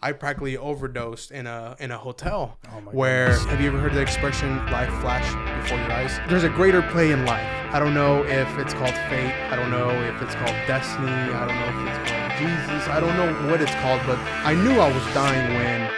I practically overdosed in a hotel. Oh my where goodness. have you ever heard the expression "life flash before your eyes"? There's a greater play in life. I don't know if it's called fate. I don't know if it's called destiny. I don't know if it's called Jesus. I don't know what it's called, but I knew I was dying when.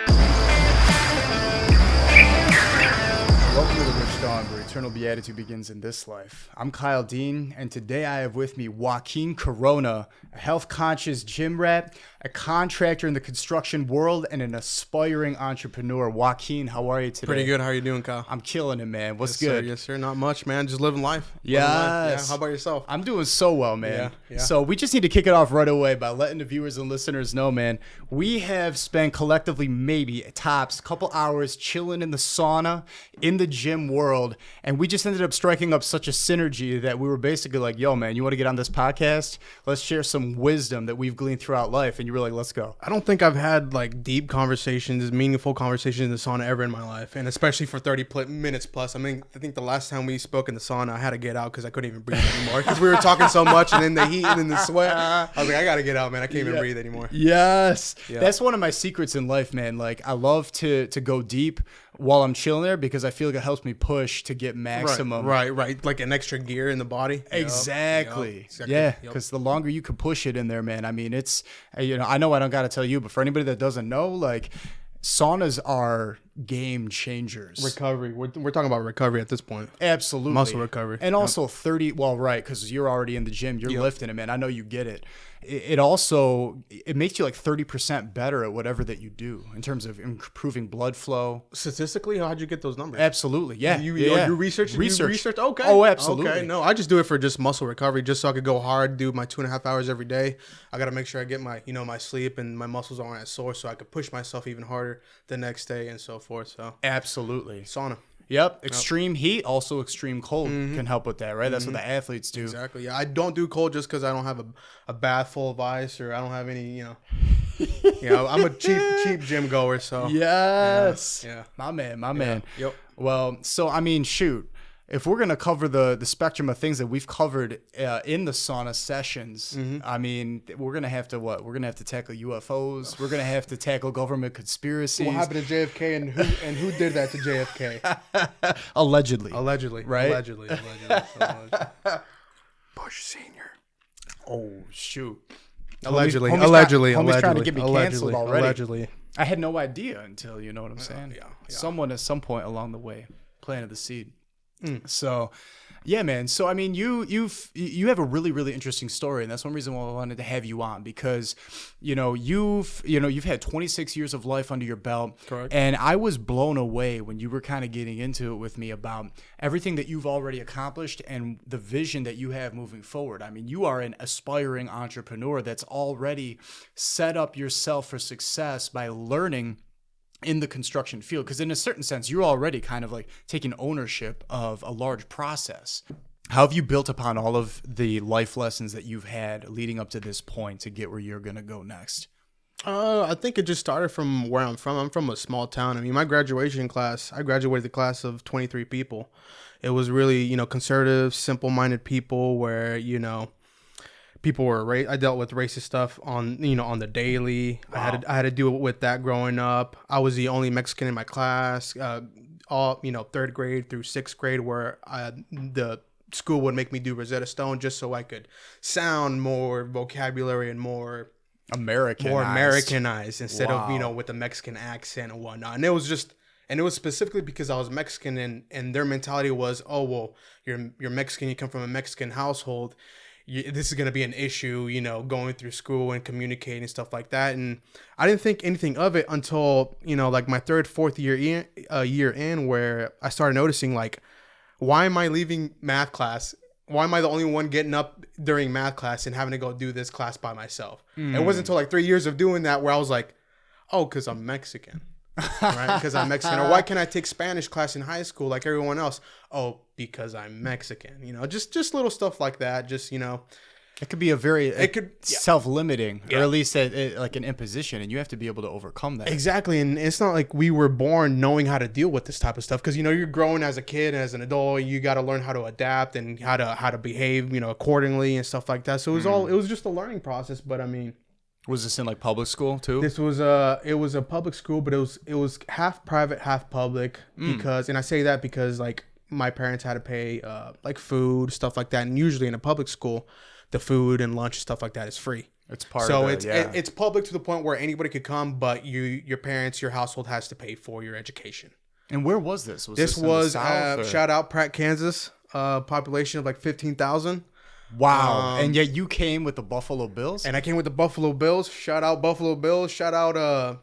Welcome to the Rich Dawn, where eternal beatitude begins in this life. I'm Kyle Dean, and today I have with me Joaquin Corona, a health-conscious gym rat, a contractor in the construction world, and an aspiring entrepreneur. Joaquin, how are you today? Pretty good. How are you doing, Kyle? I'm killing it, man. What's Yes, good? Sir. Yes, sir. Not much, man. Just living life. Yes. Living life. Yeah. How about yourself? I'm doing so well, man. Yeah. So we just need to kick it off right away by letting the viewers and listeners know, man, we have spent collectively maybe tops a couple hours chilling in the sauna, in the gym world, and we just ended up striking up such a synergy that we were basically like, yo, man, you want to get on this podcast? Let's share some wisdom that we've gleaned throughout life. And you were like, let's go. I don't think I've had like deep conversations, meaningful conversations in the sauna ever in my life, and especially for 30 minutes plus. I mean, I think the last time we spoke in the sauna, I had to get out because I couldn't even breathe anymore because we were talking so much, and then the heat and then the sweat. I was like, I gotta get out, man. I can't even breathe anymore. Yes. Yeah. That's one of my secrets in life, man. Like, I love to go deep while I'm chilling there because I feel like it helps me push to get maximum. Right. Like an extra gear in the body. Exactly. Yep. Yeah, because the longer you can push it in there, man. I mean, it's, I know I don't got to tell you, but for anybody that doesn't know, like, saunas are game changers. Recovery. We're talking about recovery at this point. Absolutely. Muscle recovery. And also 30, well, right, because you're already in the gym. You're lifting it, man. I know you get it. It also, it makes you like 30% better at whatever that you do in terms of improving blood flow. Statistically, how'd you get those numbers? Absolutely. Yeah. You research? Research. Okay. Oh, absolutely. Okay. No, I just do it for just muscle recovery, just so I could go hard, do my 2.5 hours every day. I got to make sure I get my, my sleep and my muscles aren't as sore so I could push myself even harder the next day and so forth. So Absolutely. sauna. Yep. Extreme heat, also extreme cold can help with that, right? That's what the athletes do. Exactly. Yeah, I don't do cold just because I don't have a bath full of ice or I don't have any, I'm a cheap gym goer. So Yes. Yeah. My man. Yep. Well, so, I mean, shoot. If we're going to cover the spectrum of things that we've covered in the sauna sessions, I mean, we're going to have to what? We're going to have to tackle UFOs. We're going to have to tackle government conspiracies. What happened to JFK and who did that to JFK? Allegedly. Right? Allegedly. Bush Sr. Oh, shoot. Allegedly. Homie's trying to get me canceled already. Allegedly. I had no idea until, you know what I'm saying? Yeah. Someone at some point along the way planted the seed. So, yeah, man. So, I mean, you have a really, really interesting story, and that's one reason why I wanted to have you on because, you've had 26 years of life under your belt. Correct. And I was blown away when you were kind of getting into it with me about everything that you've already accomplished and the vision that you have moving forward. I mean, you are an aspiring entrepreneur that's already set up yourself for success by learning in the construction field, because in a certain sense, you're already kind of like taking ownership of a large process. How have you built upon all of the life lessons that you've had leading up to this point to get where you're going to go next? I think it just started from where I'm from. I'm from a small town. I mean, my graduation class, I graduated the class of 23 people. It was really, conservative, simple-minded people where, people were I dealt with racist stuff on the daily. Wow. I had to deal with that growing up. I was the only Mexican in my class, all third grade through sixth grade, where the school would make me do Rosetta Stone just so I could sound more vocabulary and more Americanized instead of with the Mexican accent and whatnot. And it was specifically because I was Mexican and their mentality was, oh well, you're Mexican, you come from a Mexican household. This is going to be an issue, going through school and communicating and stuff like that. And I didn't think anything of it until, like my fourth year in, where I started noticing, like, why am I leaving math class? Why am I the only one getting up during math class and having to go do this class by myself? It wasn't until like 3 years of doing that where I was like, oh, because I'm Mexican. Right? Because I'm Mexican. Or why can't I take Spanish class in high school like everyone else? Oh, because I'm Mexican. Just little stuff like that. Just, It could be self-limiting, or at least like an imposition, and you have to be able to overcome that. Exactly, and it's not like we were born knowing how to deal with this type of stuff, because you're growing as a kid and as an adult, you got to learn how to adapt and how to behave, accordingly and stuff like that. So it was just a learning process. But I mean, Was this in like public school too? This was it was a public school, but it was half private, half public because, and I say that because like my parents had to pay like food, stuff like that, and usually in a public school, the food and lunch stuff like that is free. It's part so of the, it's public to the point where anybody could come, but your parents, your household has to pay for your education. And where was this? This was shout out Pratt, Kansas, population of like 15,000. Wow. And yet you came with the Buffalo Bills? And I came with the Buffalo Bills. Shout out Buffalo Bills. Shout out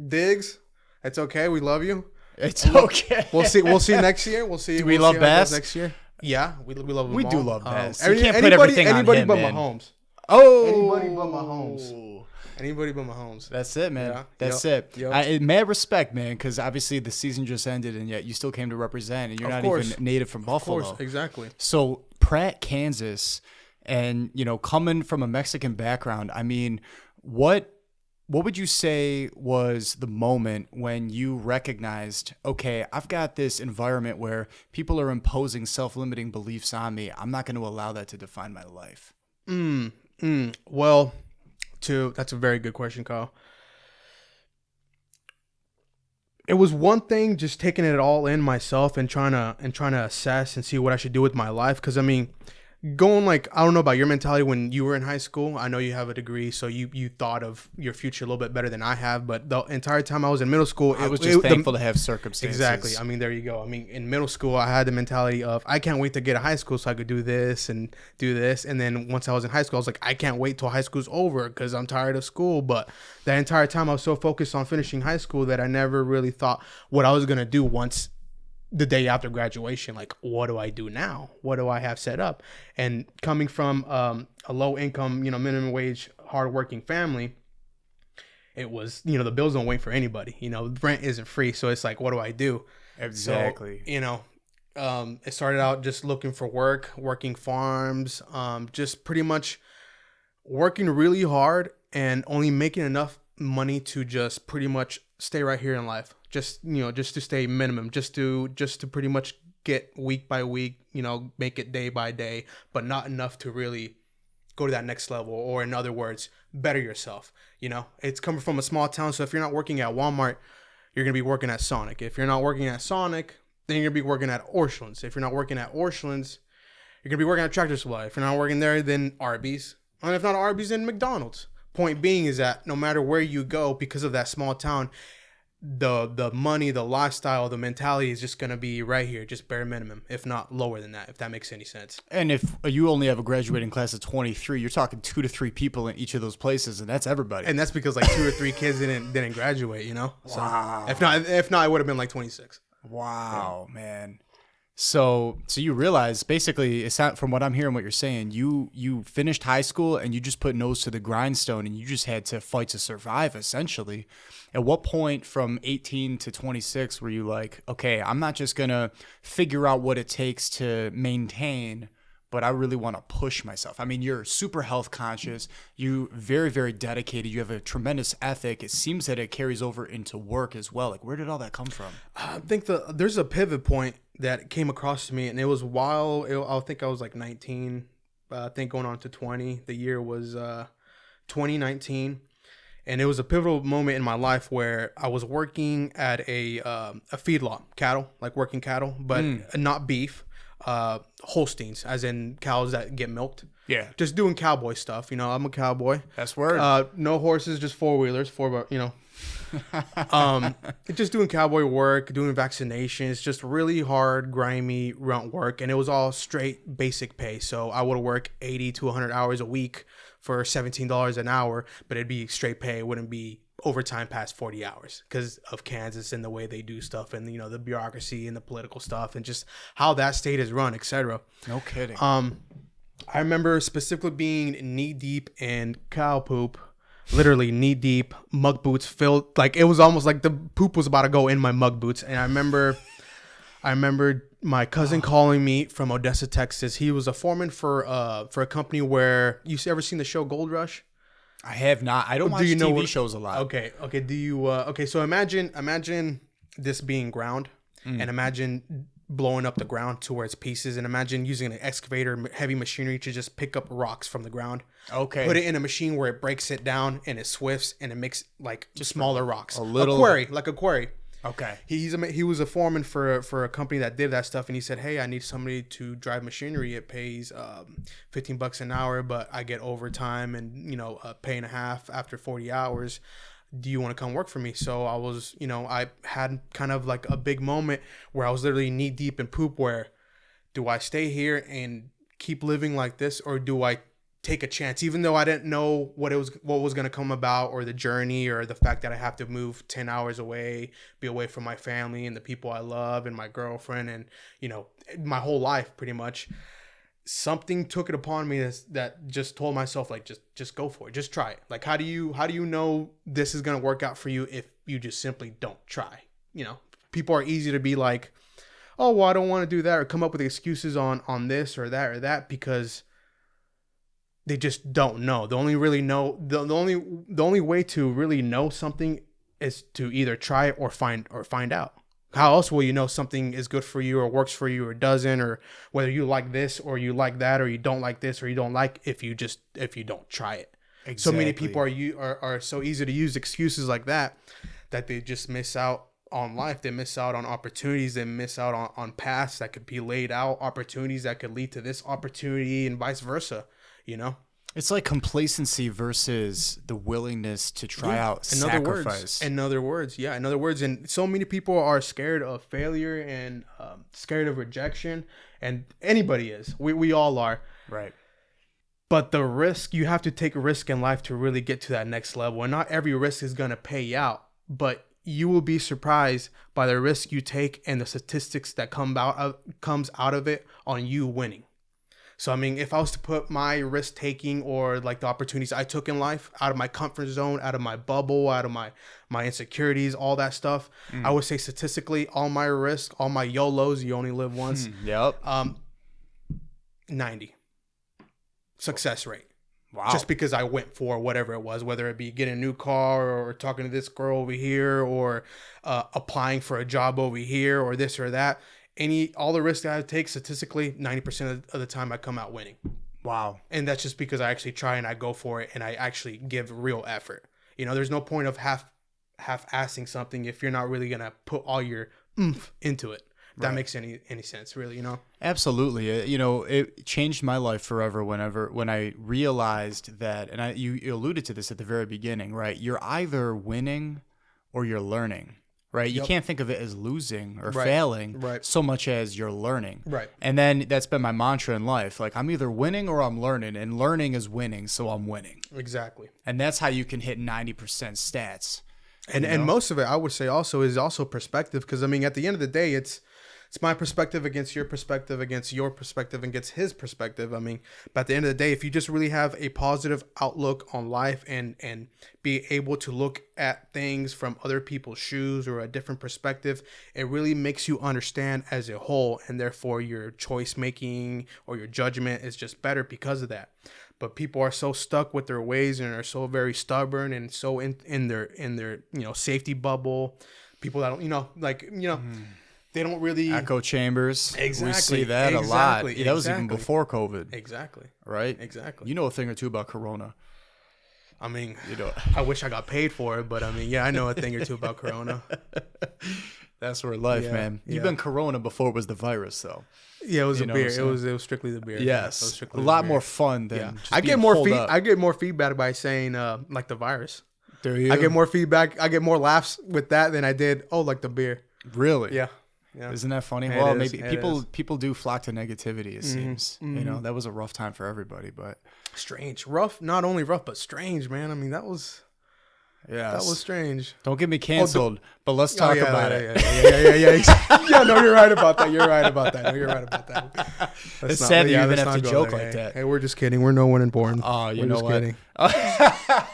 Diggs. It's okay. We love you. It's okay. We'll see next year. We'll see. Do we love Bass next year? Yeah, we love them We all. do love Bass. You can't put everything on him, but man. Mahomes. Oh. Anybody but Mahomes. Anybody but Mahomes. That's it, man. Yeah. That's it. Yep. Mad respect, man, because obviously the season just ended, and yet you still came to represent, and you're not even native from Buffalo. Of course, exactly. So Pratt, Kansas, and coming from a Mexican background, I mean, what would you say was the moment when you recognized, okay, I've got this environment where people are imposing self-limiting beliefs on me. I'm not going to allow that to define my life. Well, that's a very good question, Kyle. It was one thing just taking it all in myself and trying to assess and see what I should do with my life. Because I mean, going like, I don't know about your mentality when you were in high school. I know you have a degree, so you thought of your future a little bit better than I have. But the entire time I was in middle school, I was just thankful to have circumstances. Exactly. I mean, there you go. I mean, in middle school, I had the mentality of I can't wait to get to high school so I could do this and do this. And then once I was in high school, I was like, I can't wait till high school's over because I'm tired of school. But that entire time, I was so focused on finishing high school that I never really thought what I was gonna do once the day after graduation. Like, what do I do now? What do I have set up? And coming from a low income, minimum wage, hardworking family, it was, the bills don't wait for anybody. Rent isn't free. So it's like, what do I do? Exactly. So, it started out just looking for work, working farms, just pretty much working really hard and only making enough money to just pretty much stay right here in life. Just to stay minimum, just to pretty much get week by week, make it day by day, but not enough to really go to that next level, or in other words, better yourself. It's coming from a small town. So if you're not working at Walmart, you're going to be working at Sonic. If you're not working at Sonic, then you're going to be working at Orchlands. If you're not working at Orchlands, you're going to be working at Tractor Supply. If you're not working there, then Arby's. And if not Arby's, then McDonald's. Point being is that no matter where you go, because of that small town, the money, the lifestyle, the mentality is just going to be right here, just bare minimum, if not lower than that, if that makes any sense. And if you only have a graduating class of 23, you're talking 2 to 3 people in each of those places, and that's everybody. And that's because like 2 or 3 kids didn't graduate, So wow. If not, it would have been like 26. Wow, man. So you realize basically, it's not, from what I'm hearing, what you're saying, you finished high school and you just put nose to the grindstone and you just had to fight to survive, essentially. At what point from 18 to 26 were you like, okay, I'm not just going to figure out what it takes to maintain, but I really want to push myself? I mean, you're super health conscious. You very, very dedicated. You have a tremendous ethic. It seems that it carries over into work as well. Like, where did all that come from? I think there's a pivot point that came across to me, and it was I think I was like 19, I think going on to 20. The year was 2019. And it was a pivotal moment in my life where I was working at a feedlot, cattle, like working cattle, but not beef, Holsteins, as in cows that get milked. Yeah. Just doing cowboy stuff. I'm a cowboy. That's word. No horses, just 4-wheelers, just doing cowboy work, doing vaccinations, just really hard, grimy grunt work. And it was all straight basic pay. So I would work 80 to 100 hours a week for $17 an hour, but it'd be straight pay. It wouldn't be overtime past 40 hours because of Kansas and the way they do stuff and, the bureaucracy and the political stuff and just how that state is run, etc. No kidding. I remember specifically being knee deep in cow poop, literally knee deep, mug boots filled. Like, it was almost like the poop was about to go in my mug boots. And I remember my cousin calling me from Odessa, Texas. He was a foreman for a company where you ever seen the show Gold Rush? I have not. I don't watch TV shows a lot. Okay. Do you? Okay. So imagine this being ground, and imagine blowing up the ground to where it's pieces. And imagine using an excavator, heavy machinery to just pick up rocks from the ground. Okay. Put it in a machine where it breaks it down and it swifts and it makes like just smaller rocks. A little quarry, like a quarry. Okay. He was a foreman for a company that did that stuff, and he said, "Hey, I need somebody to drive machinery. It pays $15 an hour, but I get overtime and a pay and a half after 40 hours. Do you want to come work for me?" So I was, I had kind of like a big moment where I was literally knee deep in poop. Where do I stay here and keep living like this, or do I take a chance, even though I didn't know what was going to come about, or the journey, or the fact that I have to move 10 hours away, be away from my family and the people I love and my girlfriend and, my whole life pretty much. Something took it upon me that just told myself, like, just go for it. Just try it. Like, how do you know this is going to work out for you if you just simply don't try? People are easy to be like, oh, well, I don't want to do that, or come up with excuses on this or that because they just don't know. The only way to really know something is to either try it or find out. How else will you know something is good for you or works for you or doesn't, or whether you like this or you like that, or you don't like this or you don't like, if you don't try it. Exactly. So many people are so easy to use excuses like that they just miss out on life. They miss out on opportunities. They miss out on paths that could be laid out, opportunities that could lead to this opportunity, and vice versa. It's like complacency versus the willingness to try out sacrifice. In other words. And so many people are scared of failure and scared of rejection, and anybody is. We all are. Right. But the risk, you have to take a risk in life to really get to that next level. And not every risk is going to pay out, but you will be surprised by the risk you take and the statistics that comes out of it on you winning. So, I mean, if I was to put my risk taking, or like the opportunities I took in life, out of my comfort zone, out of my bubble, out of my insecurities, all that stuff, I would say statistically, all my risk, all my YOLOs, you only live once. Yep. 90 success rate. Wow. Just because I went for whatever it was, whether it be getting a new car, or talking to this girl over here, or applying for a job over here, or this or that. All the risks that I take, statistically, 90% of the time I come out winning. Wow. And that's just because I actually try and I go for it and I actually give real effort. There's no point of half-assing something if you're not really going to put all your oomph into it. If that makes any sense, really, Absolutely. It changed my life forever when I realized that, and you alluded to this at the very beginning, right? You're either winning or you're learning. Right. You can't think of it as losing or failing so much as you're learning. Right. And then that's been my mantra in life. Like, I'm either winning or I'm learning, and learning is winning. So I'm winning. Exactly. And that's how you can hit 90% stats. And most of it, I would say, is perspective. Because, I mean, at the end of the day, it's my perspective against your perspective, against your perspective, against his perspective. I mean, but at the end of the day, if you just really have a positive outlook on life and be able to look at things from other people's shoes or a different perspective, it really makes you understand as a whole, and therefore your choice making or your judgment is just better because of that. But people are so stuck with their ways and are so very stubborn and so in their safety bubble. People that don't they don't really echo chambers. Exactly. We see that a lot. That was even before COVID. Exactly. Right. Exactly. You know a thing or two about Corona. I mean, I wish I got paid for it, but I mean, I know a thing or two about Corona. That's where life, man. You've been Corona before it was the virus, though. Yeah, it was a beer. It was strictly the beer. Yes, a lot more fun than. Just I get more feedback by saying like the virus. Do you? I get more feedback. I get more laughs with that than I did like the beer. Really? Yeah. Isn't that funny? Well, maybe people do flock to negativity. It seems. That was a rough time for everybody, but strange, rough. Not only rough, but strange, man. I mean, that was strange. Don't get me canceled, but let's talk about it. Yeah. No, you're right about that. It's sad that you even have to joke like that. Hey, we're just kidding. We're no one important. Oh, you know what? Kidding.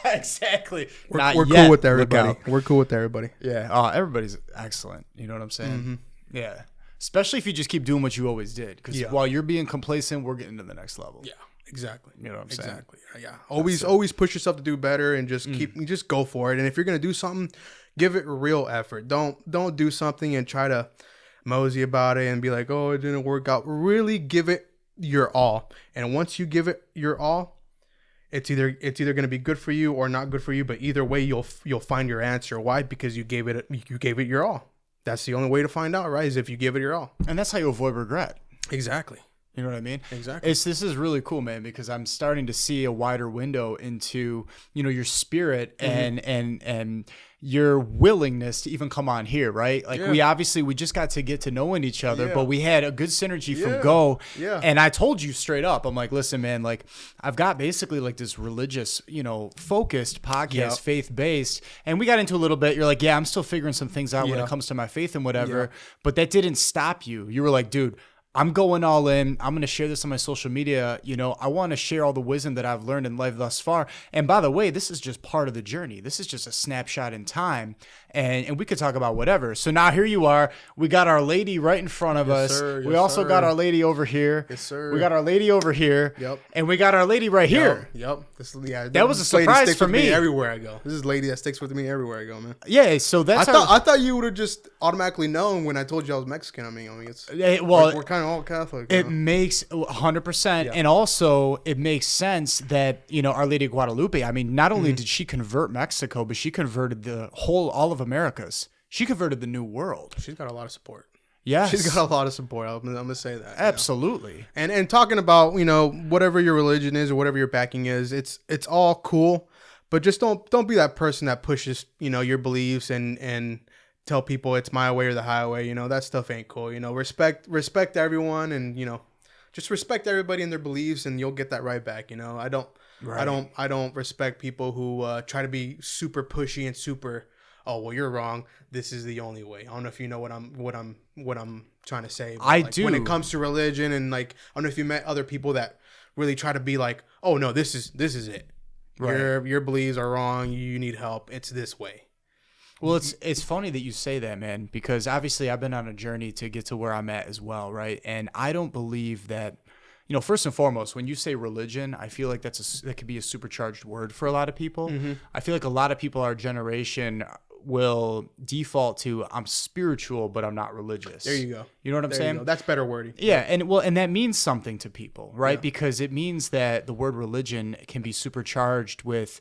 Exactly. We're cool with everybody. We're cool with everybody. Yeah. Everybody's excellent. You know what I'm saying? Mm-hmm. Yeah. Especially if you just keep doing what you always did. Because while you're being complacent, we're getting to the next level. Yeah. Exactly. You know what I'm saying? Exactly. Yeah. Always push yourself to do better and just just go for it. And if you're gonna do something, give it real effort. Don't do something and try to mosey about it and be like, oh, it didn't work out. Really give it your all. And once you give it your all, it's either going to be good for you or not good for you. But either way, you'll find your answer. Why? Because you gave it your all. That's the only way to find out, right? Is if you give it your all. And that's how you avoid regret. Exactly. You know what I mean? Exactly. This is really cool, man, because I'm starting to see a wider window into, your spirit and your willingness to even come on here, right? Like we just got to get to knowing each other, but we had a good synergy from go. Yeah. And I told you straight up, I'm like, listen, man, like I've got basically like this religious, focused podcast, faith-based. And we got into a little bit. You're like, yeah, I'm still figuring some things out when it comes to my faith and whatever. But that didn't stop you. You were like, dude, I'm going all in. I'm going to share this on my social media. I want to share all the wisdom that I've learned in life thus far. And by the way, this is just part of the journey. This is just a snapshot in time. And we could talk about whatever. So now here you are. We got Our Lady right in front of us. Sir. We also got Our Lady over here. Yes, sir. We got Our Lady over here. Yep. And we got Our Lady right here. Yep. That was a surprise for me. Everywhere I go. This is a lady that sticks with me everywhere I go, man. Yeah, so that's I thought you would have just automatically known when I told you I was Mexican. I mean it's we're kind of all Catholic. It makes 100%. And also it makes sense that, Our Lady of Guadalupe, I mean, not only did she convert Mexico, but she converted all of Americas. She converted the New World. She's got a lot of support. Yes. She's got a lot of support. I'm going to say that. Absolutely. And talking about, whatever your religion is or whatever your backing is, it's all cool, but just don't be that person that pushes, your beliefs and tell people it's my way or the highway. That stuff ain't cool. Respect everyone and, just respect everybody and their beliefs and you'll get that right back. I don't respect people who try to be super pushy and super, oh, well, you're wrong. This is the only way. I don't know if you know what I'm trying to say. But I do. When it comes to religion and I don't know if you met other people that really try to be like, oh no, this is it. Right. Your beliefs are wrong. You need help. It's this way. Well, it's funny that you say that, man, because obviously I've been on a journey to get to where I'm at as well, right? And I don't believe that, first and foremost, when you say religion, I feel like that could be a supercharged word for a lot of people. Mm-hmm. I feel like a lot of people our generation will default to I'm spiritual, but I'm not religious. There you go. You know what I'm saying? That's better wording. Yeah, and that means something to people, right? Yeah. Because it means that the word religion can be supercharged with,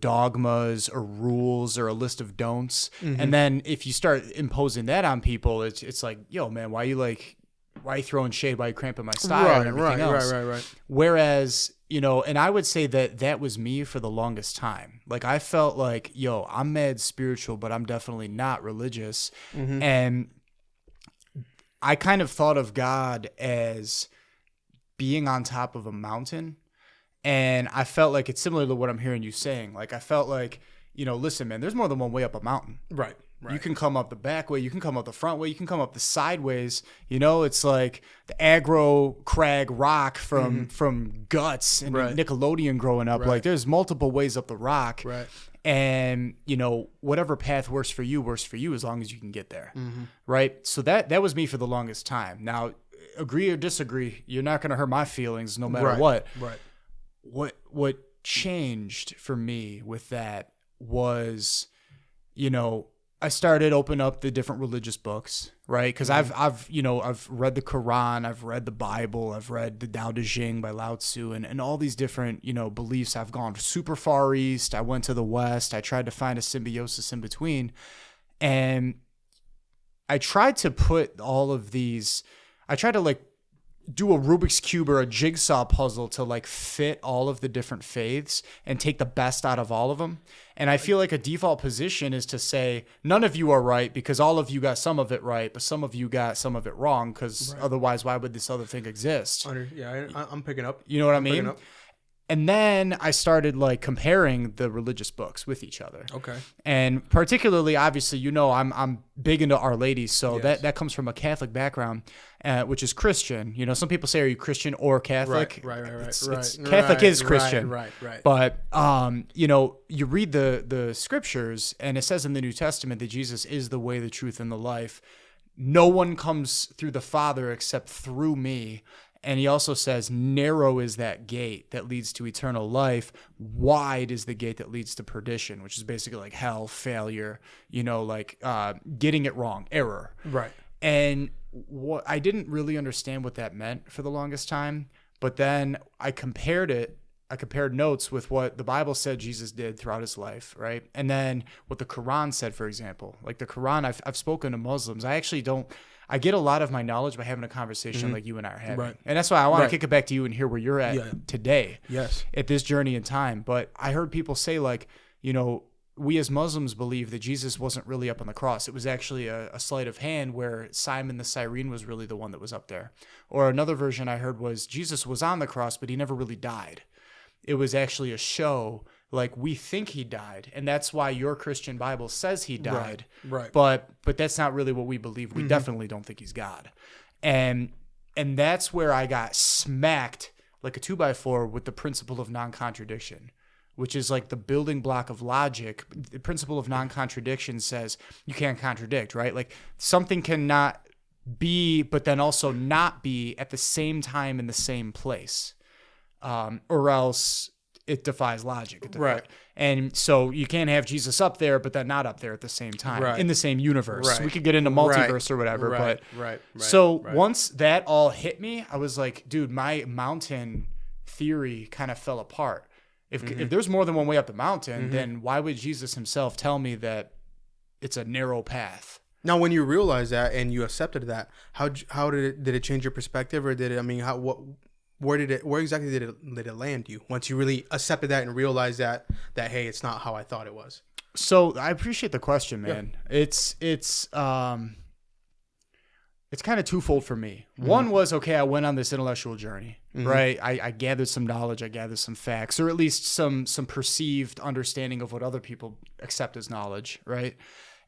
dogmas or rules or a list of don'ts. Mm-hmm. And then if you start imposing that on people, it's like, yo, man, why are you throwing shade? Why are you cramping my style and everything else? Right. Whereas, and I would say that was me for the longest time. Like I felt like, yo, I'm mad spiritual, but I'm definitely not religious. Mm-hmm. And I kind of thought of God as being on top of a mountain. And I felt like it's similar to what I'm hearing you saying. Like I felt like, listen, man, there's more than one way up a mountain. Right. You can come up the back way. You can come up the front way. You can come up the sideways. It's like the aggro crag rock from Guts and Nickelodeon growing up. Right. Like there's multiple ways up the rock. Right. And, whatever path works for you as long as you can get there. Mm-hmm. Right. So that was me for the longest time. Now, agree or disagree, you're not going to hurt my feelings no matter what. Right. What changed for me with that was, I started opening up the different religious books, right? Because I've read the Quran, I've read the Bible, I've read the Tao Te Ching by Lao Tzu, and all these different, beliefs. I've gone super far east. I went to the west. I tried to find a symbiosis in between, and I tried to put all of these. I tried to do a Rubik's Cube or a jigsaw puzzle to fit all of the different faiths and take the best out of all of them. And I feel like a default position is to say, none of you are right because all of you got some of it right, but some of you got some of it wrong because otherwise why would this other thing exist? I'm picking up. You know what I mean? And then I started comparing the religious books with each other. Okay. And particularly, obviously, I'm big into Our Lady, so that comes from a Catholic background, which is Christian. Some people say, are you Christian or Catholic? Right. Catholic is Christian. Right. But, you read the scriptures, and it says in the New Testament that Jesus is the way, the truth, and the life. No one comes through the Father except through me. And he also says, narrow is that gate that leads to eternal life. Wide is the gate that leads to perdition, which is basically hell, failure, getting it wrong, error. Right. And what I didn't really understand what that meant for the longest time. But then I compared notes with what the Bible said Jesus did throughout his life, right? And then what the Quran said, for example. Like the Quran, I've spoken to Muslims. I get a lot of my knowledge by having a conversation like you and I are having. Right. And that's why I want to kick it back to you and hear where you're at today. Yes. At this journey in time. But I heard people say like, we as Muslims believe that Jesus wasn't really up on the cross. It was actually a sleight of hand where Simon the Cyrene was really the one that was up there. Or another version I heard was Jesus was on the cross, but he never really died. It was actually a show, like we think he died. And that's why your Christian Bible says he died. Right. But that's not really what we believe. We definitely don't think he's God. And that's where I got smacked like a 2x4 with the principle of non-contradiction, which is like the building block of logic. The principle of non-contradiction says you can't contradict, right? Like something cannot be, but then also not be at the same time in the same place, or else it defies logic. Right. And so you can't have Jesus up there, but then not up there at the same time in the same universe. Right. We could get into multiverse or whatever. Right. Once that all hit me, I was like, dude, my mountain theory kind of fell apart. If there's more than one way up the mountain, then why would Jesus himself tell me that it's a narrow path? Now, when you realized that and you accepted that, how did it change your perspective, or where exactly did it land you once you really accepted that and realized that hey, it's not how I thought it was? So I appreciate the question, man. Yeah. It's kind of twofold for me. One was, okay, I went on this intellectual journey, right? I gathered some knowledge, I gathered some facts, or at least some perceived understanding of what other people accept as knowledge, right?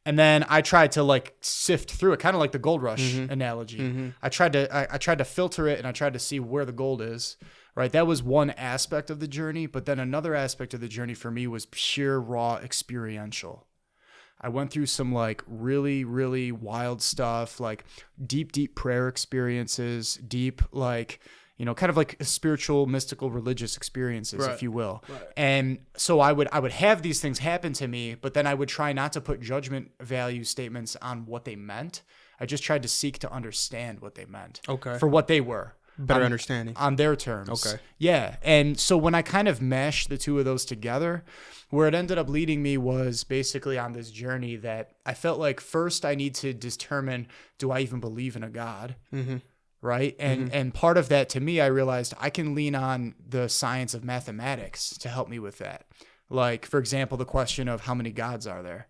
And then I tried to like sift through it, kind of like the gold rush analogy. I tried to filter it, and I tried to see where the gold is, right? That was one aspect of the journey, but then another aspect of the journey for me was pure, raw, experiential. I went through some like really, really wild stuff, like deep prayer experiences, deep like, kind of like spiritual, mystical, religious experiences, if you will. Right. And so I would have these things happen to me, but then I would try not to put judgment value statements on what they meant. I just tried to seek to understand what they meant for what they were. Better understanding. On their terms. Okay. Yeah. And so when I kind of meshed the two of those together, where it ended up leading me was basically on this journey that I felt like first I need to determine, do I even believe in a God? Right? And part of that, to me, I realized I can lean on the science of mathematics to help me with that. Like, for example, the question of how many gods are there?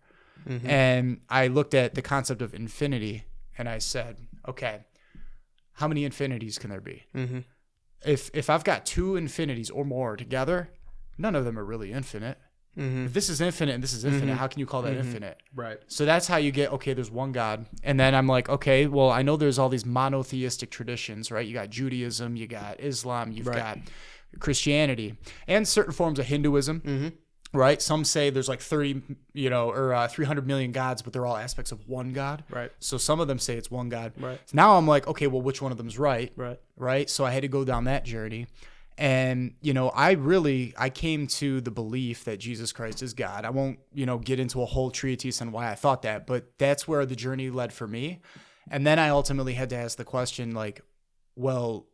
And I looked at the concept of infinity and I said, okay, how many infinities can there be? If I've got two infinities or more together, none of them are really infinite. If this is infinite and this is infinite, how can you call that infinite? Right. So that's how you get, okay, there's one God. And then I'm like, okay, well, I know there's all these monotheistic traditions, right? You got Judaism, you got Islam, you've got Christianity, and certain forms of Hinduism. Right? Some say there's like 300 million gods, but they're all aspects of one God. Right. So some of them say it's one God. Right. So now I'm like, okay, well, which one of them's right? Right. So I had to go down that journey. And, I came to the belief that Jesus Christ is God. I won't, get into a whole treatise on why I thought that, but that's where the journey led for me. And then I ultimately had to ask the question, like, well,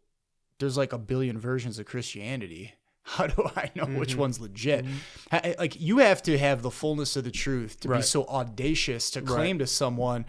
there's like a billion versions of Christianity. How do I know which one's legit? Like, you have to have the fullness of the truth to be so audacious to claim to someone,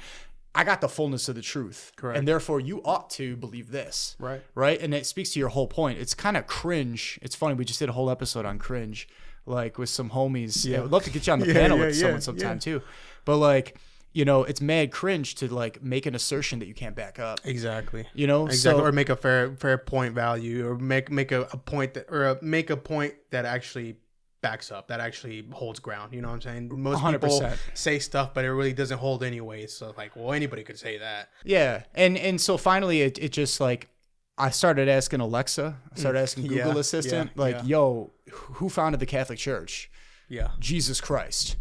I got the fullness of the truth. Correct. And therefore you ought to believe this. Right. And it speaks to your whole point. It's kind of cringe. It's funny. We just did a whole episode on cringe, like with some homies. Yeah. I would love to get you on the panel with someone sometime too. But like, it's mad cringe to like make an assertion that you can't back up. Exactly. So, or make a fair point value, or make a point make a point that actually backs up, that actually holds ground. You know what I'm saying? Most 100%. People say stuff, but it really doesn't hold anyway. So like, well, anybody could say that. Yeah. And so finally it just like, I started asking Alexa, I started asking Google Assistant, yo, who founded the Catholic Church? Yeah. Jesus Christ.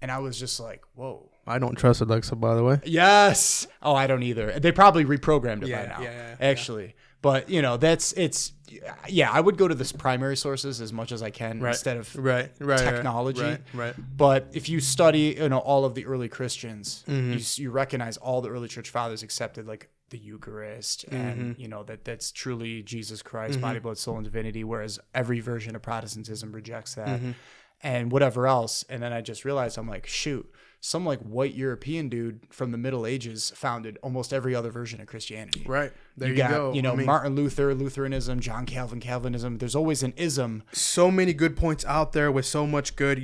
And I was just like, whoa. I don't trust Alexa, by the way. Yes. Oh, I don't either. They probably reprogrammed it by now, actually. But I would go to the primary sources as much as I can instead of technology. Right. But if you study, all of the early Christians, you recognize all the early church fathers accepted like the Eucharist and that's truly Jesus Christ, body, blood, soul, and divinity. Whereas every version of Protestantism rejects that and whatever else. And then I just realized, I'm like, shoot, some like white European dude from the Middle Ages founded almost every other version of Christianity. Right. There you go. Martin Luther, Lutheranism, John Calvin, Calvinism. There's always an ism. So many good points out there with so much good,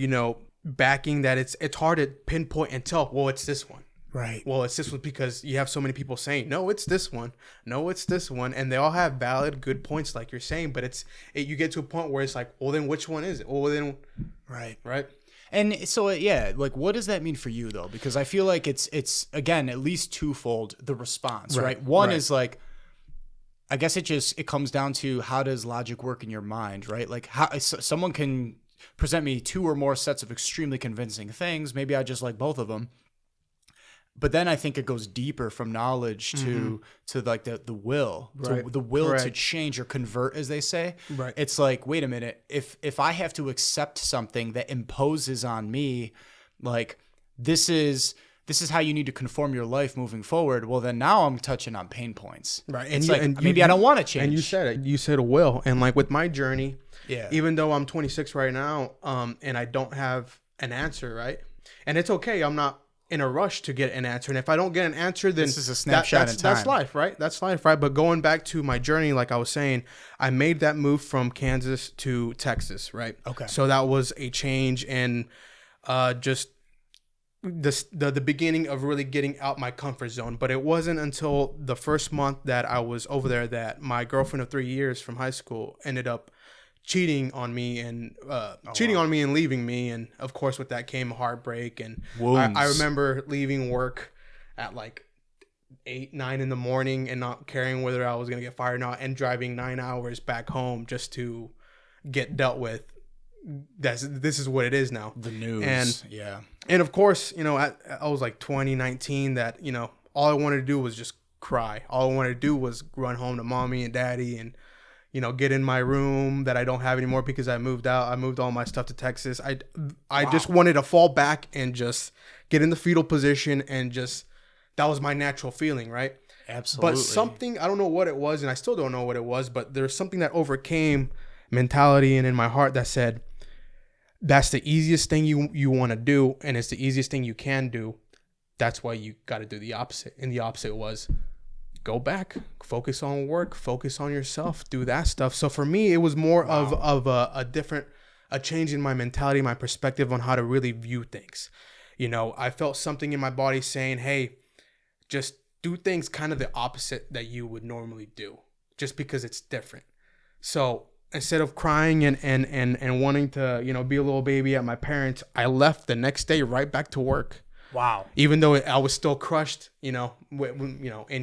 backing that it's hard to pinpoint and tell, well, it's this one. Right. Well, it's this one because you have so many people saying, no, it's this one. No, it's this one. And they all have valid, good points like you're saying. But you get to a point where it's like, well, then which one is it? Well, then. Right. And so, like, what does that mean for you, though? Because I feel like it's again, at least twofold, the response, right? One is like, I guess it comes down to how does logic work in your mind, right? Like how someone can present me two or more sets of extremely convincing things. Maybe I just like both of them. But then I think it goes deeper from knowledge to like the will, the will to change or convert, as they say. Right. It's like, wait a minute, if I have to accept something that imposes on me, like this is how you need to conform your life moving forward. Well, then now I'm touching on pain points. Right. And maybe I don't want to change. And you said it. You said will. And like with my journey, yeah. Even though I'm 26 right now, and I don't have an answer, right? And it's okay. I'm not in a rush to get an answer. And if I don't get an answer, then this is a snapshot in time. That's life, right? That's life, right? But going back to my journey, like I was saying, I made that move from Kansas to Texas, right? Okay. So that was a change and just the beginning of really getting out my comfort zone. But it wasn't until the first month that I was over there that my girlfriend of 3 years from high school ended up cheating on me and leaving me, and of course with that came heartbreak and I remember leaving work at like 8-9 in the morning and not caring whether I was gonna get fired or not, and driving 9 hours back home just to get dealt with. This is what it is now. The news. And of course, I was like 19 that all I wanted to do was just cry. All I wanted to do was run home to mommy and daddy and get in my room that I don't have anymore because I moved out. I moved all my stuff to Texas. I just wanted to fall back and just get in the fetal position and just, that was my natural feeling, right? Absolutely. But something, I don't know what it was, and I still don't know what it was, but there's something that overcame mentality and in my heart that said, that's the easiest thing you want to do, and it's the easiest thing you can do. That's why you got to do the opposite. And the opposite was, go back, focus on work, focus on yourself, do that stuff. So for me, it was more of a change in my mentality, my perspective on how to really view things. I felt something in my body saying, hey, just do things kind of the opposite that you would normally do, just because it's different. So instead of crying and wanting to, be a little baby at my parents, I left the next day right back to work. Wow. Even though I was still crushed, in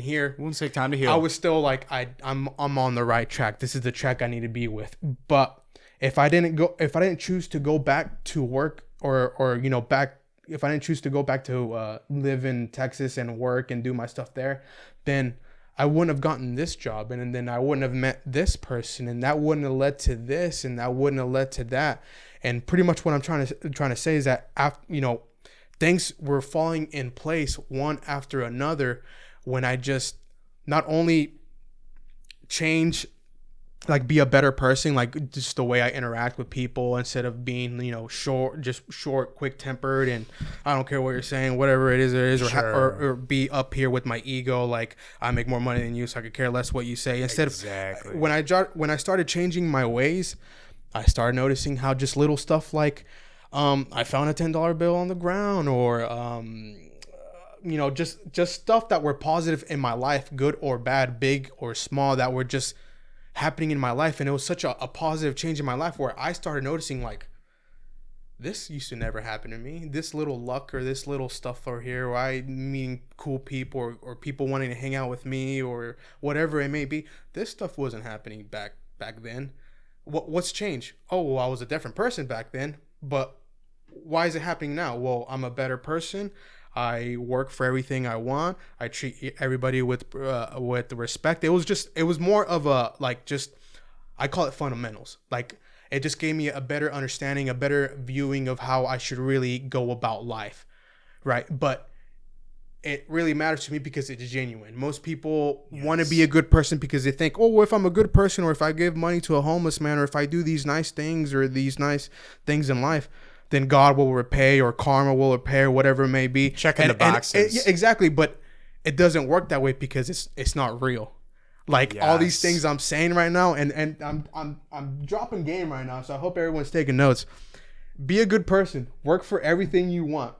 here. It won't take time to heal. I was still like, I'm on the right track. This is the track I need to be with. But if I didn't choose to go back to work if I didn't choose to go back to live in Texas and work and do my stuff there, then I wouldn't have gotten this job, and then I wouldn't have met this person, and that wouldn't have led to this, and that wouldn't have led to that. And pretty much what I'm trying to say is that after, things were falling in place one after another when I just not only change, like be a better person, like just the way I interact with people instead of being, short, quick tempered, and I don't care what you're saying, whatever it is, or be up here with my ego, like I make more money than you, so I could care less what you say. Instead of when I started changing my ways, I started noticing how just little stuff like, I found a $10 bill on the ground, or just stuff that were positive in my life, good or bad, big or small, that were just happening in my life. And it was such a positive change in my life where I started noticing, like, this used to never happen to me. This little luck or this little stuff over here, or I meeting cool people or people wanting to hang out with me or whatever it may be, this stuff wasn't happening back then. What's changed? Oh, well, I was a different person back then, but why is it happening now? Well, I'm a better person. I work for everything I want. I treat everybody with respect. It was more of a like just I call it fundamentals. Like it just gave me a better understanding, a better viewing of how I should really go about life, right? But it really matters to me because it's genuine. Most people want to be a good person because they think, oh, well, if I'm a good person, or if I give money to a homeless man, or if I do these nice things or these nice things in life, then God will repay, or karma will repay, or whatever it may be. Checking the boxes. Yeah, exactly. But it doesn't work that way because it's not real. Like all these things I'm saying right now, and I'm dropping game right now, so I hope everyone's taking notes. Be a good person. Work for everything you want.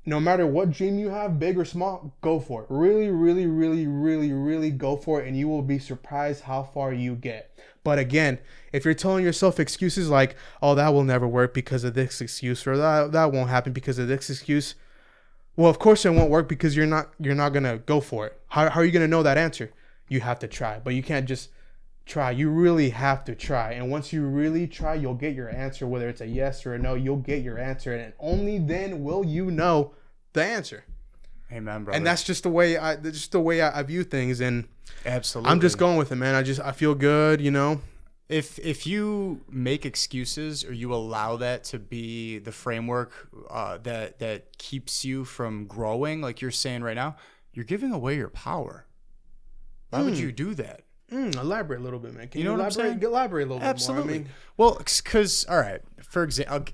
No matter what dream you have, big or small, go for it. Really, really, really, really, really go for it, and you will be surprised how far you get. But again, if you're telling yourself excuses like, oh, that will never work because of this excuse, or that won't happen because of this excuse, well, of course it won't work because you're not gonna go for it. How are you gonna know that answer? You have to try, but you can't just try. You really have to try, and once you really try, you'll get your answer. Whether it's a yes or a no, you'll get your answer, and only then will you know the answer. Amen, brother. And that's just the way I view things, and absolutely, I'm just going with it, man. I feel good, you know. If you make excuses, or you allow that to be the framework that keeps you from growing, like you're saying right now, you're giving away your power. Why would you do that? Elaborate a little bit, man. Can you know what I'm saying? Elaborate a little Absolutely. bit more. I mean, well, because all right, for example,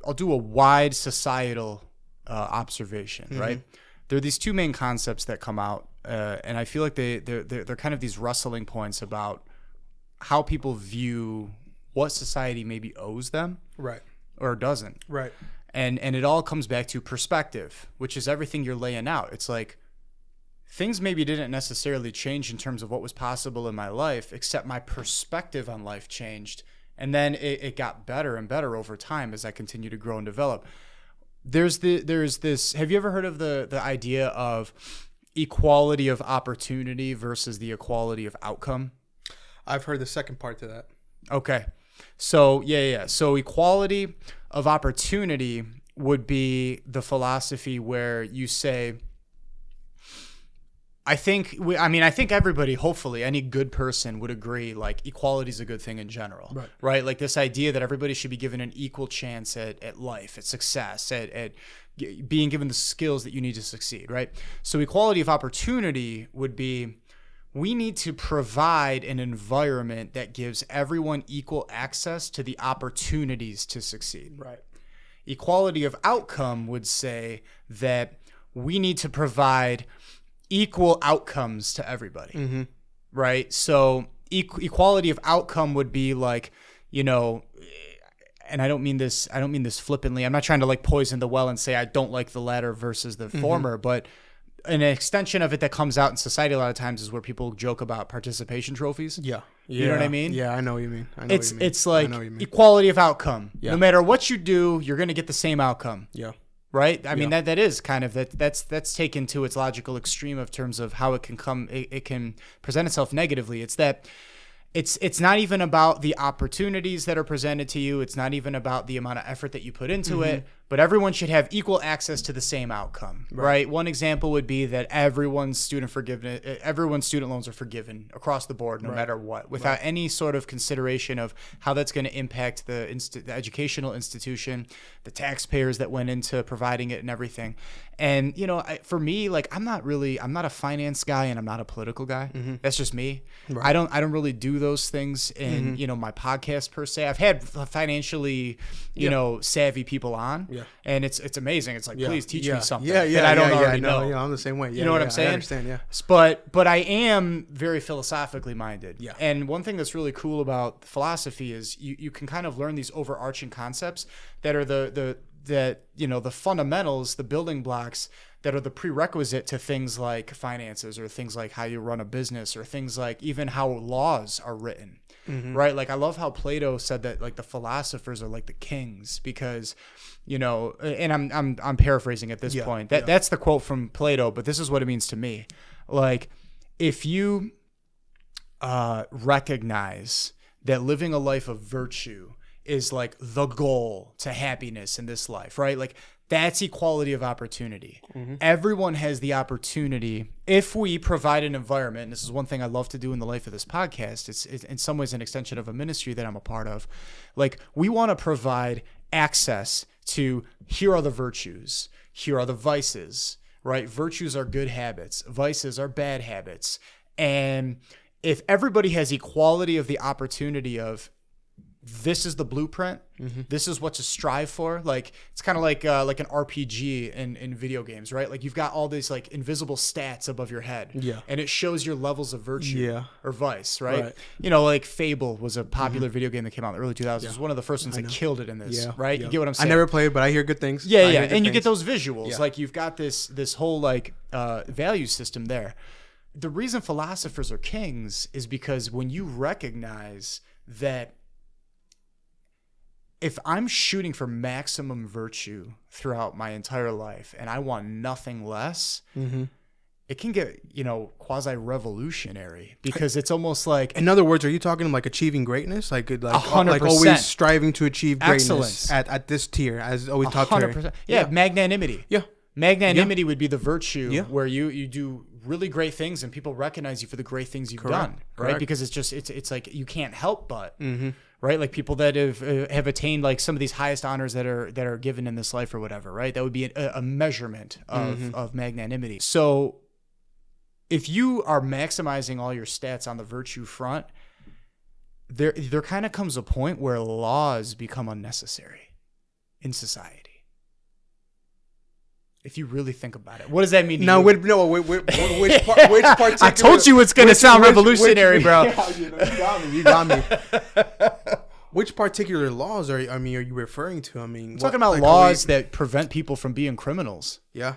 I'll do a wide societal observation, right? There are these two main concepts that come out, and I feel like they're kind of these wrestling points about how people view what society maybe owes them, right, or doesn't, right. And it all comes back to perspective, which is everything you're laying out. It's like, things maybe didn't necessarily change in terms of what was possible in my life, except my perspective on life changed. And then it got better and better over time as I continue to grow and develop. There's this, have you ever heard of the idea of equality of opportunity versus the equality of outcome? I've heard the second part to that. Okay. So, yeah. So equality of opportunity would be the philosophy where you say, I think everybody, hopefully any good person would agree, like, equality is a good thing in general, right? Like this idea that everybody should be given an equal chance at life, at success, at being given the skills that you need to succeed, right? So equality of opportunity would be, we need to provide an environment that gives everyone equal access to the opportunities to succeed. Right. Equality of outcome would say that we need to provide equal outcomes to everybody, right? So equality of outcome would be like, you know, and I don't mean this flippantly. I'm not trying to like poison the well and say I don't like the latter versus the former, but an extension of it that comes out in society a lot of times is where people joke about participation trophies. Yeah. You know what I mean? Yeah, I know what you mean. It's like equality of outcome. Yeah. No matter what you do, you're going to get the same outcome. Yeah. Right? I mean, that is kind of that's taken to its logical extreme of terms of how it can present itself negatively. It's that it's not even about the opportunities that are presented to you. It's not even about the amount of effort that you put into it, but everyone should have equal access to the same outcome, right? One example would be that everyone's student loans are forgiven across the board, no matter what, without any sort of consideration of how that's going to impact the educational institution, the taxpayers that went into providing it and everything. And, you know, for me, like, I'm not a finance guy and I'm not a political guy. That's just me. Right. I don't really do those things in, you know, my podcast per se. I've had financially, you know, savvy people on, and it's amazing. It's like, please teach me something that I don't already know. Yeah, I'm the same way. You know what I'm saying? I understand, yeah. But I am very philosophically minded. Yeah. And one thing that's really cool about philosophy is you can kind of learn these overarching concepts that are the fundamentals, the building blocks that are the prerequisite to things like finances, or things like how you run a business, or things like even how laws are written, right? Like, I love how Plato said that, like, the philosophers are like the kings, because, you know, and I'm paraphrasing at this point. That's the quote from Plato, but this is what it means to me. Like, if you recognize that living a life of virtue is like the goal to happiness in this life, right? Like, That's equality of opportunity. Everyone has the opportunity if we provide an environment. And this is one thing I love to do in the life of this podcast. It's in some ways an extension of a ministry that I'm a part of. Like, we want to provide access to, here are the virtues, here are the vices, right? Virtues are good habits, vices are bad habits. And if everybody has equality of the opportunity of, this is the blueprint, this is what to strive for. Like, it's kind of like an RPG in video games, right? Like, you've got all these like invisible stats above your head, and it shows your levels of virtue or vice, right? You know, like Fable was a popular video game that came out in the early 2000s. It was one of the first ones that killed it in this, right? You get what I'm saying? I never played, but I hear good things. And you get those visuals. Like, you've got this whole like value system there. The reason philosophers are kings is because when you recognize that if I'm shooting for maximum virtue throughout my entire life and I want nothing less, it can get, quasi-revolutionary, because it's almost like... In other words, are you talking like achieving greatness? Like 100%. Like always striving to achieve greatness. Excellence. At this tier, as always top tier. 100%. Yeah, magnanimity. Yeah. Magnanimity would be the virtue where you do really great things and people recognize you for the great things you've done, right? Because it's like you can't help but... Right, like people that have attained like some of these highest honors that are given in this life or whatever, right? That would be a measurement of magnanimity. So, if you are maximizing all your stats on the virtue front, there kind of comes a point where laws become unnecessary in society. If you really think about it, what does that mean? Which particular? I told you it's going to sound revolutionary, bro. You got me. Which particular laws are you referring to? I mean, talking about laws that prevent people from being criminals. Yeah.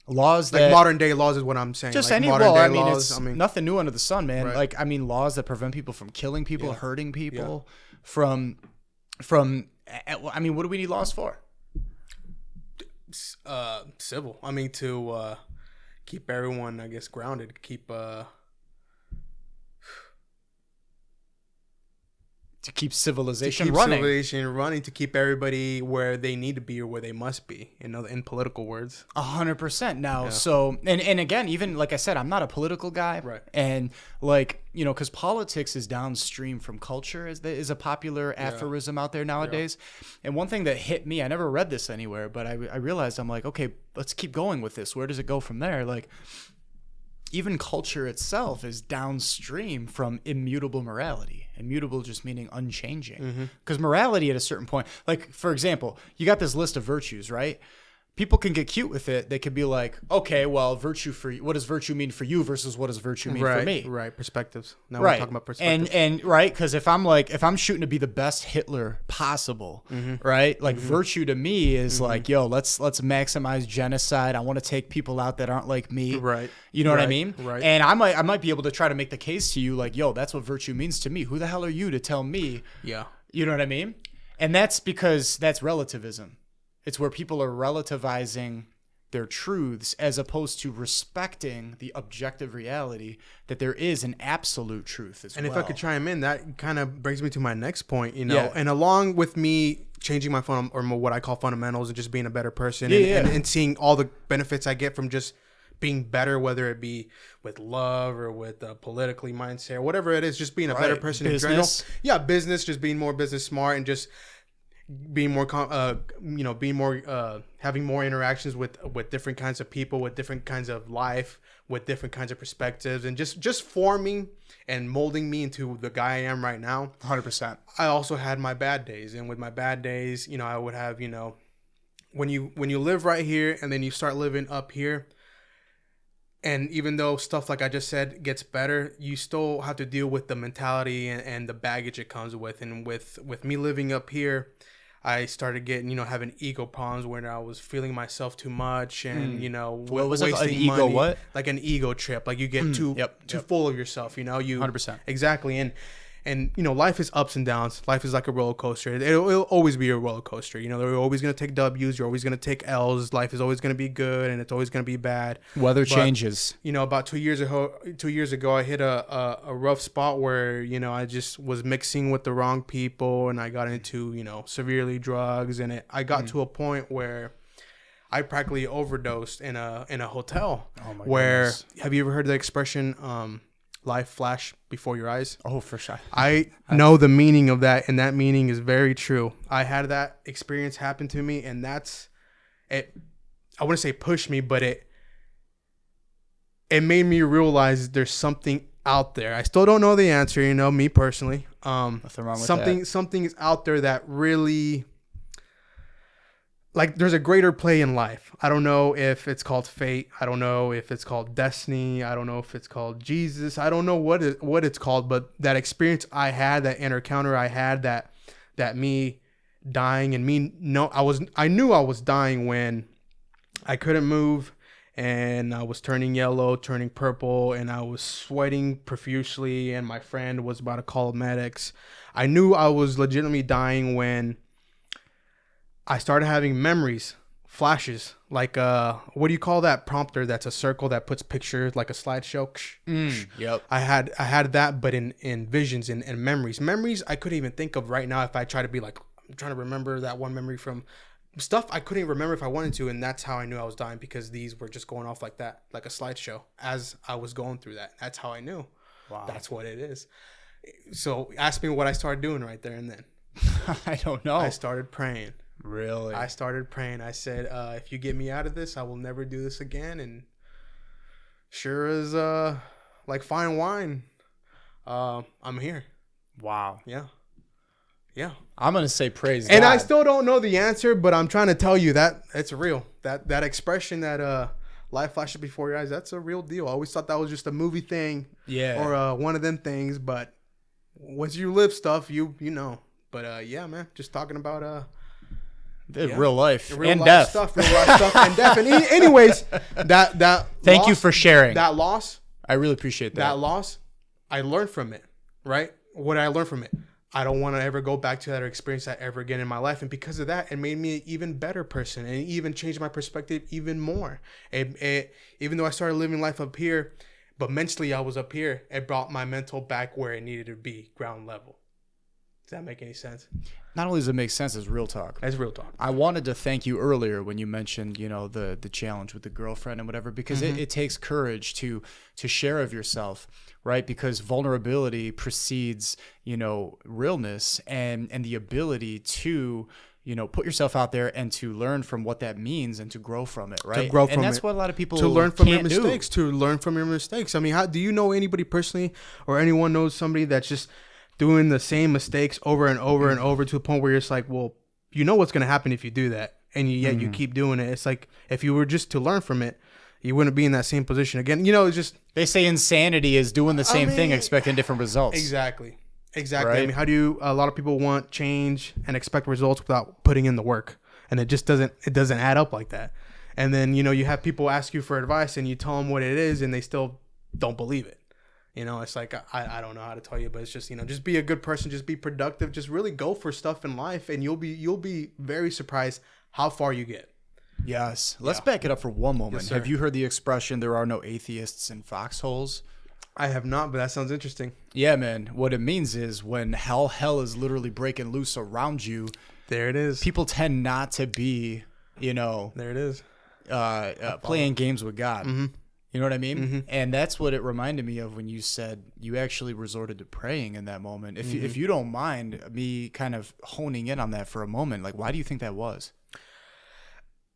Laws that, like modern day laws is what I'm saying. Just like any modern law. day laws. It's nothing new under the sun, man. Right. Like, I mean, laws that prevent people from killing people, hurting people, from. I mean, what do we need laws for? Civil. I mean, to keep everyone, I guess, grounded. To keep civilization running. To keep everybody where they need to be or where they must be, in political words. 100% now. So, and again, even like I said, I'm not a political guy. Right. And like, because politics is downstream from culture is a popular aphorism out there nowadays. Yeah. And one thing that hit me, I never read this anywhere, but I realized, I'm like, okay, let's keep going with this. Where does it go from there? Like, even culture itself is downstream from immutable morality. Immutable just meaning unchanging. Because morality at a certain point, like, for example, you got this list of virtues, right? People can get cute with it. They could be like, okay, well, virtue for you, what does virtue mean for you versus what does virtue mean for me? Right, perspectives. Now we're talking about perspectives. And right, because if I'm shooting to be the best Hitler possible, right? Like virtue to me is like, yo, let's maximize genocide. I want to take people out that aren't like me. Right. You know what I mean? Right. And I might be able to try to make the case to you like, yo, that's what virtue means to me. Who the hell are you to tell me? Yeah. You know what I mean? And that's because that's relativism. It's where people are relativizing their truths as opposed to respecting the objective reality that there is an absolute truth as well. And if I could chime in, that kind of brings me to my next point, and along with me changing my or what I call fundamentals and just being a better person and seeing all the benefits I get from just being better, whether it be with love or with politically mindset or whatever it is, just being a better person in general. Yeah, business, just being more business smart and just being more, having more interactions with different kinds of people, with different kinds of life, with different kinds of perspectives, and just forming and molding me into the guy I am right now. 100%. I also had my bad days, and with my bad days, I would have, when you live right here and then you start living up here, and even though stuff like I just said gets better, you still have to deal with the mentality and the baggage it comes with. And with me living up here, I started getting, having ego problems when I was feeling myself too much and, what was wasting it? An ego money. what? Like an ego trip. Like you get too full of yourself, you 100%. Exactly. And life is ups and downs. Life is like a roller coaster. It'll always be a roller coaster. They're always going to take W's. You're always going to take L's. Life is always going to be good and it's always going to be bad. Weather changes. About 2 years ago, I hit a rough spot where, I just was mixing with the wrong people and I got into, severely drugs. And I got to a point where I practically overdosed in a hotel. Oh my where goodness. Have you ever heard the expression life flash before your eyes? Oh, for sure. I know the meaning of that, and that meaning is very true. I had that experience happen to me, and that's it. I wouldn't say pushed me, but it made me realize there's something out there. I still don't know the answer, me personally. Nothing wrong with Something is out there that really, like, there's a greater play in life. I don't know if it's called fate. I don't know if it's called destiny. I don't know if it's called Jesus. I don't know what it's called, but that experience I had, that encounter I had, that me dying and I knew I was dying when I couldn't move, and I was turning yellow, turning purple, and I was sweating profusely, and my friend was about to call medics. I knew I was legitimately dying when I started having memories, flashes, like what do you call that prompter that's a circle that puts pictures, like a slideshow? Yep. I had that, but in visions and memories. Memories I couldn't even think of right now if I try to be like, I'm trying to remember that one memory from stuff I couldn't even remember if I wanted to, and that's how I knew I was dying, because these were just going off like that, like a slideshow as I was going through that. That's how I knew. Wow. That's what it is. So ask me what I started doing right there and then. I don't know. I started praying. Really? I started praying. I said, if you get me out of this, I will never do this again. And sure as like fine wine, I'm here. Wow. Yeah. Yeah. I'm going to say praise And God. I still don't know the answer, but I'm trying to tell you that it's real. That expression that life flashes before your eyes, that's a real deal. I always thought that was just a movie thing. Yeah. Or one of them things, but once you live stuff, you know. But yeah, man, just talking about real life real and life death. stuff, real life stuff and death. And anyways, that Thank loss, you for sharing. that loss. I really appreciate that. That loss, I learned from it, right? What did I learn from it? I don't want to ever go back to that or experience that ever again in my life. And because of that, it made me an even better person, and it even changed my perspective even more. Even though I started living life up here, but mentally I was up here, it brought my mental back where it needed to be, ground level. Does that make any sense? Not only does it make sense, it's real talk. That's real talk. I wanted to thank you earlier when you mentioned, the challenge with the girlfriend and whatever, because it takes courage to share of yourself, right? Because vulnerability precedes, realness and the ability to, put yourself out there and to learn from what that means and to grow from it, right? To grow from and that's it. what a lot of people To learn from your can't do. mistakes. To learn from your mistakes. I mean, how do you know anybody personally, or anyone knows somebody that's just doing the same mistakes over and over and over to the point where you're just like, well, you know what's going to happen if you do that, and yet you keep doing it. It's like, if you were just to learn from it, you wouldn't be in that same position again. It's just, They say insanity is doing the same thing, expecting different results. Exactly. Right? Right? I mean, a lot of people want change and expect results without putting in the work, and it just doesn't add up like that. And then, you have people ask you for advice, and you tell them what it is, and they still don't believe it. It's like, I don't know how to tell you, but it's just, just be a good person, just be productive, just really go for stuff in life, and you'll be very surprised how far you get. Yes. Let's back it up for one moment. Yes, sir. Have you heard the expression, there are no atheists in foxholes? I have not, but that sounds interesting. Yeah, man. What it means is when hell is literally breaking loose around you, There it is. people tend not to be, There it is. playing games with God. Mm-hmm. You know what I mean? Mm-hmm. And that's what it reminded me of when you said you actually resorted to praying in that moment. If you don't mind me kind of honing in on that for a moment, like, why do you think that was?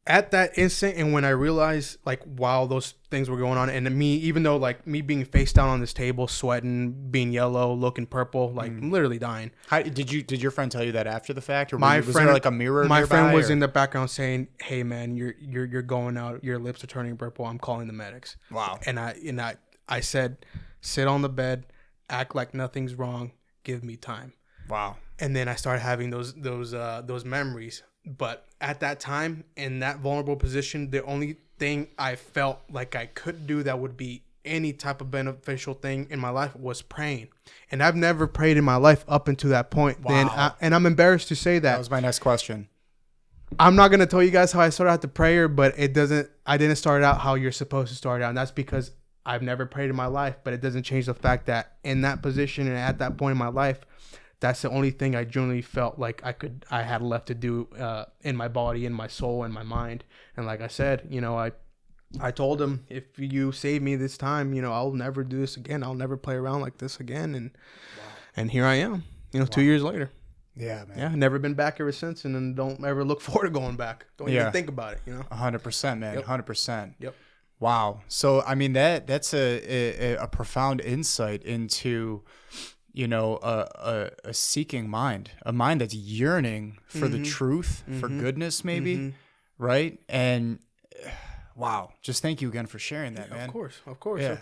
At that instant, and when I realized, like, while those things were going on, and me, even though, like, me being face down on this table, sweating, being yellow, looking purple, like, literally dying. How, did your friend tell you that after the fact, or My was friend, there like a mirror? My nearby, friend was or? in the background saying, "Hey, man, you're going out. Your lips are turning purple. I'm calling the medics." Wow. And I said, "Sit on the bed, act like nothing's wrong. Give me time." Wow. And then I started having those memories. But at that time, in that vulnerable position, the only thing I felt like I could do that would be any type of beneficial thing in my life was praying. And I've never prayed in my life up until that point. Wow. And I'm embarrassed to say That was my next question. I'm not going to tell you guys how I started out the prayer, but I didn't start out how you're supposed to start out. And that's because I've never prayed in my life, but it doesn't change the fact that in that position and at that point in my life, that's the only thing I generally felt like I had left to do in my body, in my soul, in my mind. And like I said, I told him, if you save me this time, I'll never do this again. I'll never play around like this again. And here I am, 2 years later. Yeah, man. Yeah, never been back ever since, and then don't ever look forward to going back. Don't even think about it, 100%, man. Yep. 100%. Yep. Wow. So, I mean, that's a profound insight into, a seeking mind, a mind that's yearning for the truth, for goodness, maybe, right? And wow, just thank you again for sharing that, man. Of course. Yeah,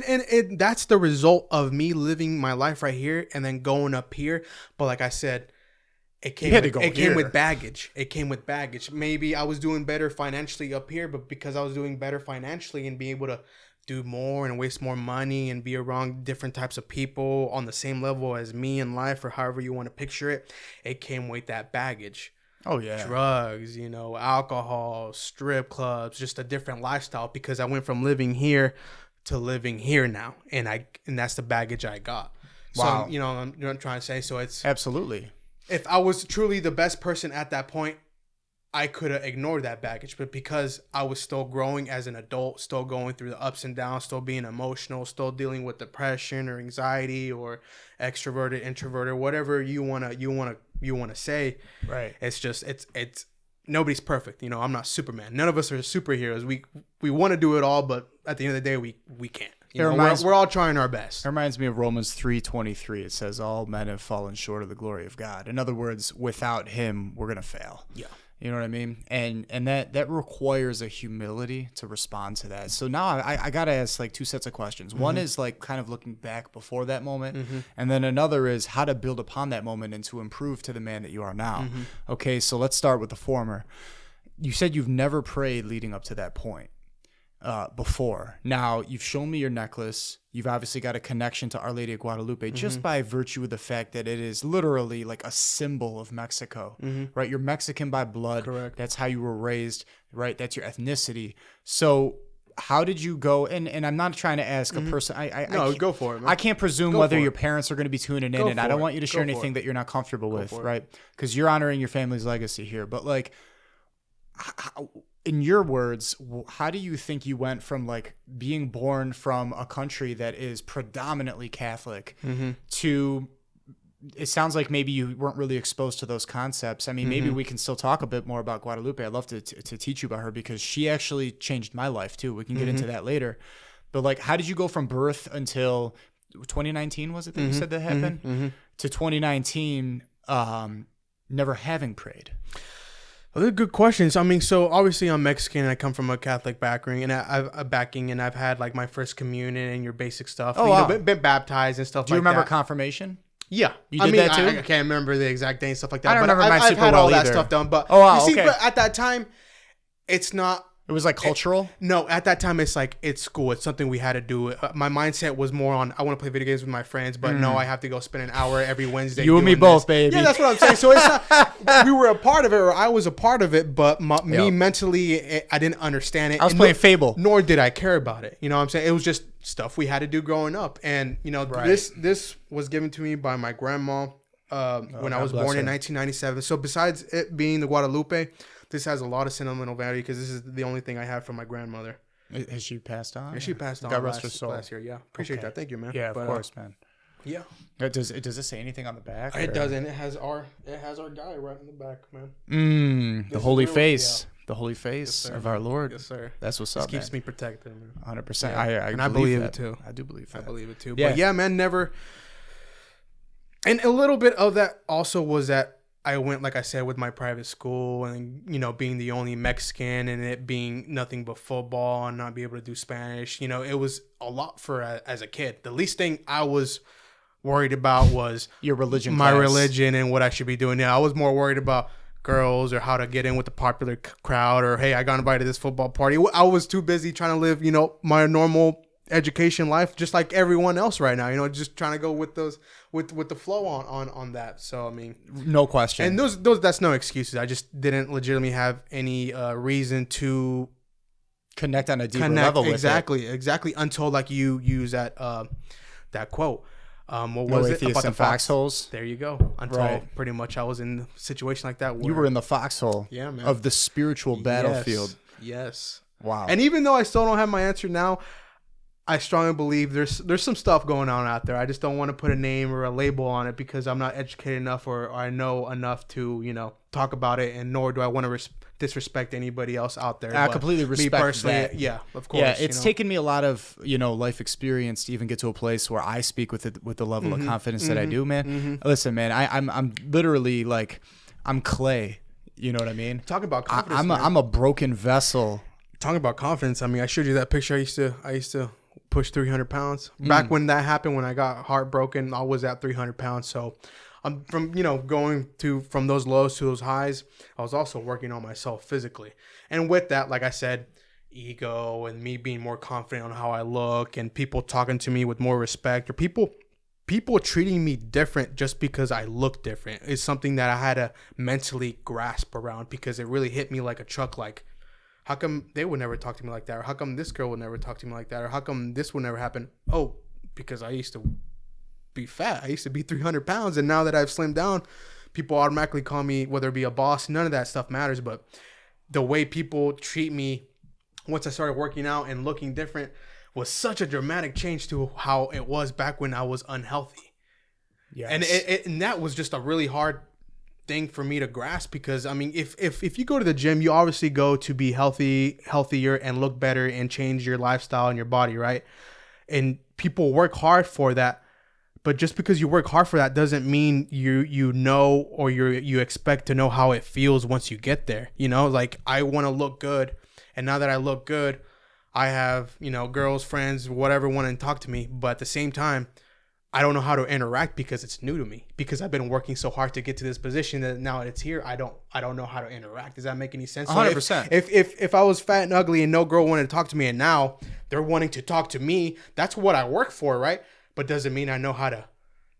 And that's the result of me living my life right here and then going up here. But like I said, it came with baggage. It came with baggage. Maybe I was doing better financially up here, but because I was doing better financially and being able to do more and waste more money and be around different types of people on the same level as me in life, or however you want to picture it, it came with that baggage. Oh, yeah. Drugs, alcohol, strip clubs, just a different lifestyle, because I went from living here to living here now. And that's the baggage I got. Wow. So, I'm trying to say, so it's absolutely. If I was truly the best person at that point, I could have ignored that baggage. But because I was still growing as an adult, still going through the ups and downs, still being emotional, still dealing with depression or anxiety or extroverted, introverted, whatever you wanna say. Right. It's just it's nobody's perfect. I'm not Superman. None of us are superheroes. We want to do it all, but at the end of the day, we can't. We're all trying our best. It reminds me of Romans 3:23. It says, all men have fallen short of the glory of God. In other words, without him, we're going to fail. Yeah. You know what I mean? And that requires a humility to respond to that. So now I got to ask like two sets of questions. Mm-hmm. One is like kind of looking back before that moment. Mm-hmm. And then another is how to build upon that moment and to improve to the man that you are now. Mm-hmm. Okay, so let's start with the former. You said you've never prayed leading up to that point. Before. Now, you've shown me your necklace. You've obviously got a connection to Our Lady of Guadalupe just by virtue of the fact that it is literally like a symbol of Mexico, right? You're Mexican by blood. Correct. That's how you were raised, right? That's your ethnicity. So how did you go? And I'm not trying to ask a person. No, go for it, man. I can't presume whether your parents are going to be tuning in, and I don't want you to share anything that you're not comfortable with, right? Because you're honoring your family's legacy here. But like, in your words, how do you think you went from like being born from a country that is predominantly Catholic to, it sounds like maybe you weren't really exposed to those concepts. I mean, maybe we can still talk a bit more about Guadalupe. I'd love to teach you about her because she actually changed my life too. We can get into that later. But like, how did you go from birth until 2019, was it that you said that happened? To 2019, never having prayed? Well, they're good questions. I mean, so obviously I'm Mexican and I come from a Catholic background, and I've had like my first communion and your basic stuff. Oh, wow. Been baptized and stuff like that. Do you remember confirmation? Yeah. You did that too? I can't remember the exact day and stuff like that. I don't remember mine I've super had well all that either. stuff done. But okay. But at that time, it's not. It was like cultural? No, at that time, it's like, it's school. It's something we had to do. My mindset was more on, I want to play video games with my friends, but no, I have to go spend an hour every Wednesday. You and me both, baby. Yeah, that's what I'm saying. So it's not, we were a part of it, or I was a part of it, but me mentally, I didn't understand it. I was playing Fable. Nor did I care about it. You know what I'm saying? It was just stuff we had to do growing up. And, this was given to me by my grandma when I was born in 1997. So besides it being the Guadalupe, this has a lot of sentimental value because this is the only thing I have from my grandmother. Has she passed on? Yeah, she passed on God rest her soul. last year. Yeah, appreciate that. Thank you, man. Yeah, of course, man. Yeah. Does it say anything on the back? It doesn't. It has our guy right in the back, man. The holy face. Yeah. The holy face of our Lord. Yes, sir. That's what's up, keeps me protected, man. 100%. Yeah. I believe it too. I do believe that. I believe it too. Yeah. But yeah, man, never. And a little bit of that also was that I went, like I said, with my private school and, being the only Mexican and it being nothing but football and not be able to do Spanish. It was a lot as a kid. The least thing I was worried about was your religion, my religion and what I should be doing. I was more worried about girls or how to get in with the popular crowd or, hey, I got invited to this football party. I was too busy trying to live, my normal education life, just like everyone else right now, just trying to go with those with the flow on that. So I mean, no question. And those that's no excuses. I just didn't legitimately have any reason to connect on a deeper level with exactly until like you use that quote. What No was it atheists about in the fox? foxholes. There you go. Until Right. pretty much I was in a situation like that. Where, You were in the foxhole yeah, man. of the spiritual battlefield. Yes. Wow. And even though I still don't have my answer now, I strongly believe there's some stuff going on out there. I just don't want to put a name or a label on it because I'm not educated enough or I know enough to, talk about it, and nor do I want to disrespect anybody else out there. I But completely respect me personally, that. yeah, of course. Yeah, it's taken me a lot of life experience to even get to a place where I speak with the level of confidence that I do, man. Listen, man, I'm literally like I'm clay. You know what I mean? Talking about confidence, I'm a broken vessel. Talking about confidence, I mean, I showed you that picture. I used to push 300 pounds. Back when that happened, when I got heartbroken, I was at 300 pounds. So I'm from going from those lows to those highs. I was also working on myself physically, and with that, like I said, ego and me being more confident on how I look, and people talking to me with more respect, or people treating me different just because I look different is something that I had to mentally grasp around, because it really hit me like a truck. Like, how come they would never talk to me like that? Or how come this girl would never talk to me like that? Or how come this would never happen? Oh, because I used to be fat. I used to be 300 pounds. And now that I've slimmed down, people automatically call me, whether it be a boss, none of that stuff matters. But the way people treat me once I started working out and looking different was such a dramatic change to how it was back when I was unhealthy. Yes. And and that was just a really hard thing for me to grasp, because I mean, if you go to the gym, you obviously go to be healthier and look better and change your lifestyle and your body, right? And people work hard for that, but just because you work hard for that doesn't mean you know, or you expect to know how it feels once you get there. Like, I want to look good, and now that I look good, I have girls, friends, whatever, want to talk to me, but at the same time, I don't know how to interact because it's new to me, because I've been working so hard to get to this position that now it's here. I don't know how to interact. Does that make any sense? 100%. If I was fat and ugly and no girl wanted to talk to me, and now they're wanting to talk to me, that's what I work for, right? But doesn't mean I know how to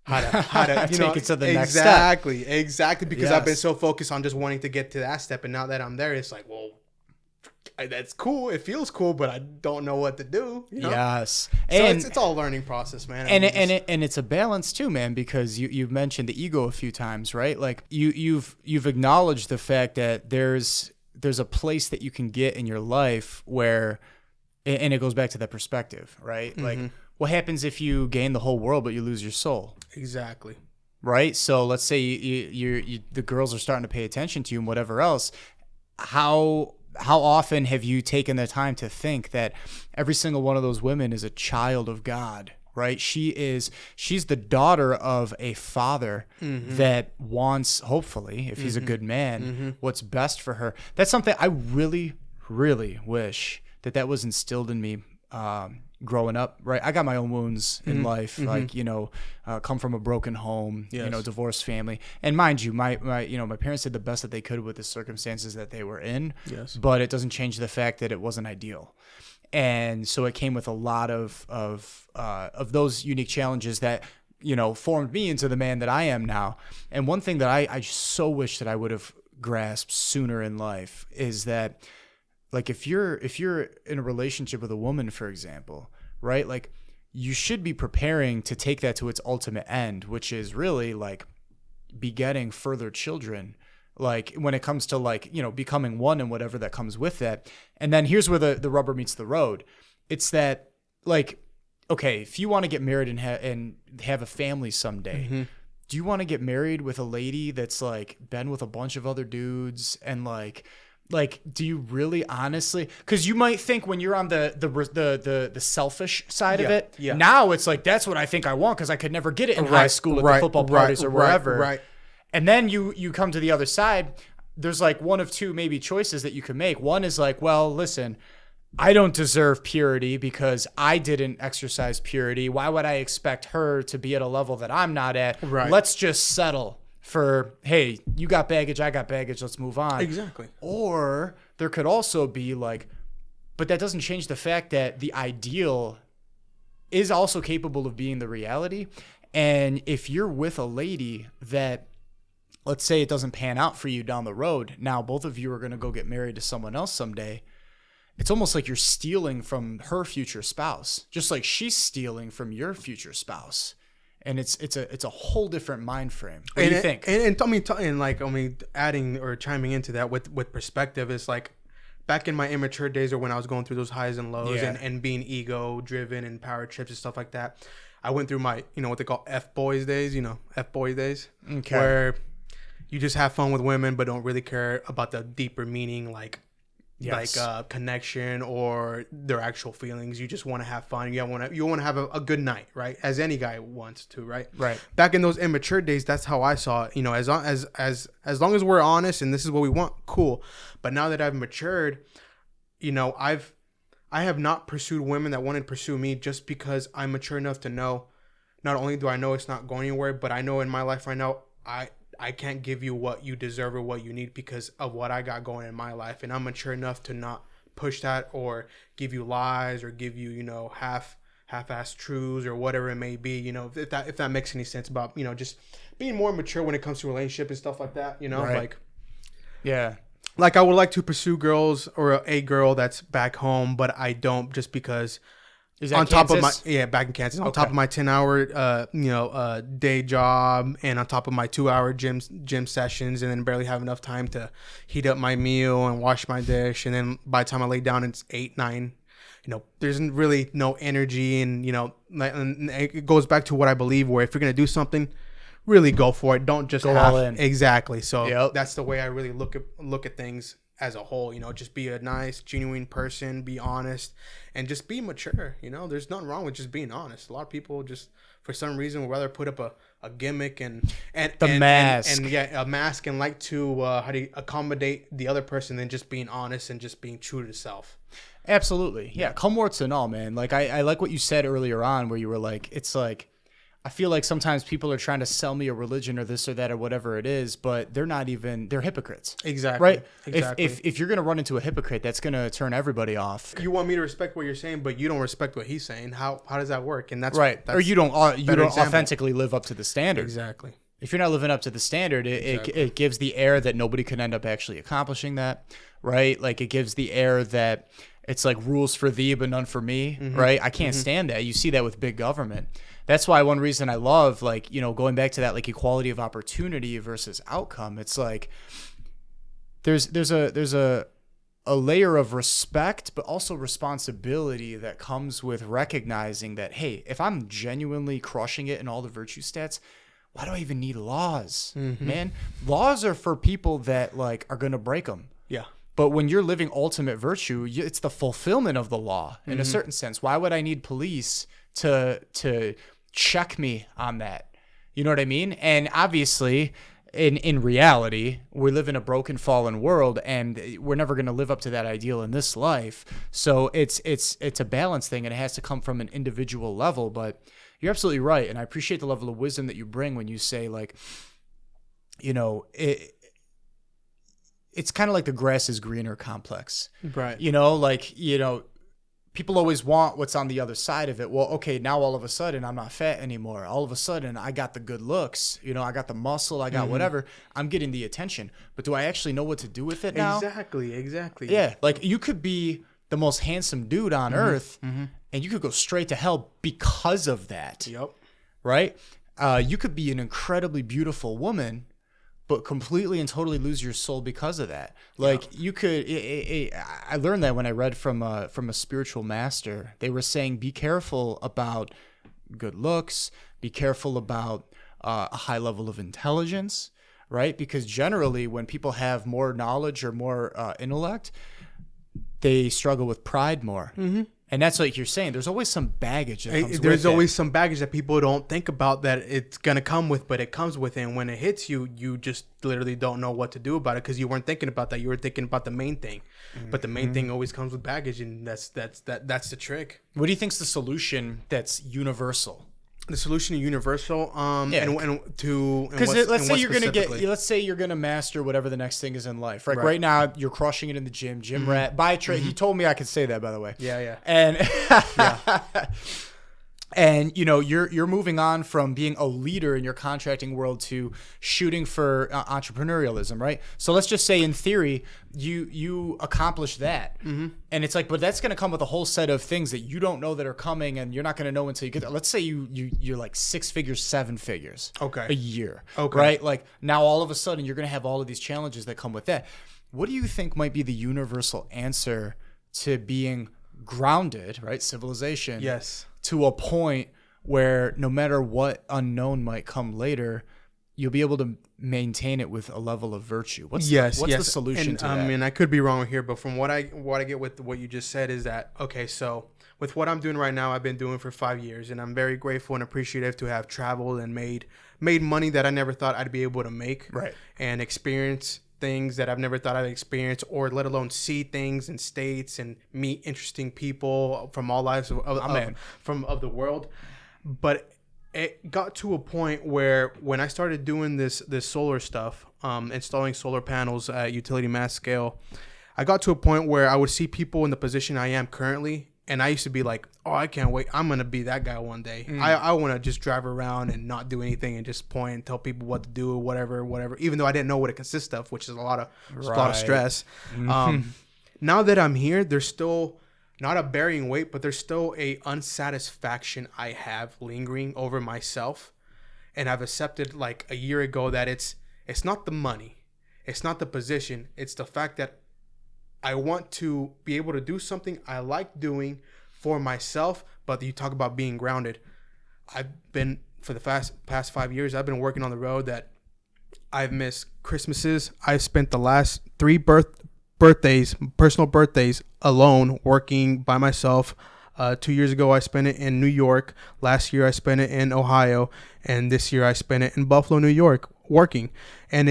take it to the next step. Exactly, because I've been so focused on just wanting to get to that step, and now that I'm there, it's like, well, that's cool. It feels cool, but I don't know what to do. Yes, so it's all a learning process, man. And it's a balance too, man, because you've mentioned the ego a few times, right? Like you've acknowledged the fact that there's a place that you can get in your life where, and it goes back to that perspective, right? Mm-hmm. Like, what happens if you gain the whole world but you lose your soul? Exactly. Right. So let's say you the girls are starting to pay attention to you and whatever else. How often have you taken the time to think that every single one of those women is a child of God, right? She's the daughter of a father that wants, hopefully, if he's a good man, what's best for her. That's something I really, really wish that was instilled in me growing up, right? I got my own wounds in life, like, come from a broken home, divorced family. And mind you, my parents did the best that they could with the circumstances that they were in, but it doesn't change the fact that it wasn't ideal. And so it came with a lot of those unique challenges that, formed me into the man that I am now. And one thing that I so wish that I would have grasped sooner in life is that, like, if you're in a relationship with a woman, for example, right? Like, you should be preparing to take that to its ultimate end, which is really like begetting further children. Like, when it comes to, like, becoming one and whatever that comes with that. And then here's where the rubber meets the road. It's that, like, okay, if you want to get married and have a family someday, do you want to get married with a lady that's like been with a bunch of other dudes and like, do you really honestly? Because you might think when you're on the selfish side of it, now it's like, that's what I think I want because I could never get it in high school at the football parties or wherever. Right. And then you come to the other side. There's like one of two maybe choices that you can make. One is like, well, listen, I don't deserve purity because I didn't exercise purity. Why would I expect her to be at a level that I'm not at? Right. Let's just settle for, hey, you got baggage, I got baggage, let's move on. Exactly. Or there could also be like, but that doesn't change the fact that the ideal is also capable of being the reality. And if you're with a lady that, let's say it doesn't pan out for you down the road, now both of you are going to go get married to someone else someday, it's almost like you're stealing from her future spouse, just like she's stealing from your future spouse. And it's a whole different mind frame. What do you think? Adding or chiming into that with perspective is like back in my immature days, or when I was going through those highs and lows, and being ego driven and power trips and stuff like that. I went through my, what they call F-boys days, F-boy days, where you just have fun with women, but don't really care about the deeper meaning, like connection or their actual feelings. You just want to have fun. You want to have a good night, right? As any guy wants to, right? Right. Back in those immature days, that's how I saw it. As long as we're honest and this is what we want, cool. But now that I've matured, I have not pursued women that wanted to pursue me just because I'm mature enough to know. Not only do I know it's not going anywhere, but I know in my life right now, I can't give you what you deserve or what you need because of what I got going in my life. And I'm mature enough to not push that or give you lies or give you, half-assed truths or whatever it may be, if that makes any sense about, just being more mature when it comes to relationship and stuff like that, Right. Like I would like to pursue girls or a girl that's back home, but I don't just because Is that Kansas? Back in Kansas, on top of my 10-hour, day job and on top of my 2-hour gym sessions, and then barely have enough time to heat up my meal and wash my dish. And then by the time I lay down, it's 8, 9, there's really no energy. And, and it goes back to what I believe, where if you're going to do something, really go for it. Don't just go all in. Exactly. So that's the way I really look at things as a whole. Just be a nice, genuine person, be honest, and just be mature. There's nothing wrong with just being honest. A lot of people just, for some reason, would rather put up a gimmick and mask and a mask and like to accommodate the other person than just being honest and just being true to self. Absolutely. Yeah. Come warts and all, man. Like I like what you said earlier on, where you were like, it's like, I feel like sometimes people are trying to sell me a religion or this or that or whatever it is, but they're hypocrites. Exactly. Right? Exactly. If you're going to run into a hypocrite, that's going to turn everybody off. You want me to respect what you're saying, but you don't respect what he's saying. How does that work? And that's right. That's or you don't authentically live up to the standard. Exactly. If you're not living up to the standard, it gives the air that nobody can end up actually accomplishing that, right? Like it gives the air that it's like rules for thee, but none for me, right? I can't stand that. You see that with big government. That's why one reason I love, going back to that, like equality of opportunity versus outcome. It's like there's a layer of respect, but also responsibility that comes with recognizing that, hey, if I'm genuinely crushing it in all the virtue stats, why do I even need laws, man? Laws are for people that are going to break them. Yeah. But when you're living ultimate virtue, it's the fulfillment of the law in a certain sense. Why would I need police to check me on that? You know what I mean? And obviously, in reality, we live in a broken, fallen world, and we're never going to live up to that ideal in this life. So it's a balance thing, and it has to come from an individual level. But you're absolutely right, and I appreciate the level of wisdom that you bring when you say, it's kind of like the grass is greener complex. Right. People always want what's on the other side of it. Well, okay, now all of a sudden I'm not fat anymore. All of a sudden I got the good looks. I got the muscle. I got whatever. I'm getting the attention. But do I actually know what to do with it now? Exactly. Yeah. Like you could be the most handsome dude on earth and you could go straight to hell because of that. Yep. Right? You could be an incredibly beautiful woman, but completely and totally lose your soul because of that. You could. I learned that when I read from a spiritual master. They were saying, be careful about good looks. Be careful about a high level of intelligence, right? Because generally, when people have more knowledge or more intellect, they struggle with pride more. And that's like you're saying. There's always some baggage that comes with it. There's always some baggage that people don't think about that it's going to come with, but it comes with it. And when it hits you, you just literally don't know what to do about it because you weren't thinking about that. You were thinking about the main thing. But the main thing always comes with baggage, and that's the trick. What do you think's the solution that's universal? The solution is universal. Because let's say you're gonna master whatever the next thing is in life. Right. Right now you're crushing it in the gym rat. He told me I could say that, by the way. Yeah. And And you're moving on from being a leader in your contracting world to shooting for entrepreneurialism, right? So let's just say in theory you accomplish that, and it's like, but that's going to come with a whole set of things that you don't know that are coming, and you're not going to know until you get there. Let's say you're like 6 figures, 7 figures, Okay. a year, Okay. right? Like now all of a sudden you're going to have all of these challenges that come with that. What do you think might be the universal answer to being grounded, right? Civilization. Yes. To a point where no matter what unknown might come later, you'll be able to maintain it with a level of virtue. What's the solution to that? I mean, I could be wrong here, but from what I get with what you just said is that, okay, so with what I'm doing right now, I've been doing for 5 years, and I'm very grateful and appreciative to have traveled and made money that I never thought I'd be able to make, right, and experience things that I've never thought I'd experience, or let alone see things in states and meet interesting people from all lives of the world. But it got to a point where when I started doing this solar stuff, installing solar panels at utility mass scale, I got to a point where I would see people in the position I am currently, and I used to be like, oh, I can't wait. I'm going to be that guy one day. I want to just drive around and not do anything and just point and tell people what to do, whatever, even though I didn't know what it consists of, which is a lot of stress. Now that I'm here, there's still not a bearing weight, but there's still a unsatisfaction I have lingering over myself. And I've accepted like a year ago that it's not the money. It's not the position. It's the fact that I want to be able to do something I like doing for myself. But you talk about being grounded. I've been, for the past 5 years, I've been working on the road that I've missed Christmases. I've spent the last 3 personal birthdays alone working by myself. 2 years ago, I spent it in New York. Last year, I spent it in Ohio. And this year, I spent it in Buffalo, New York, working. And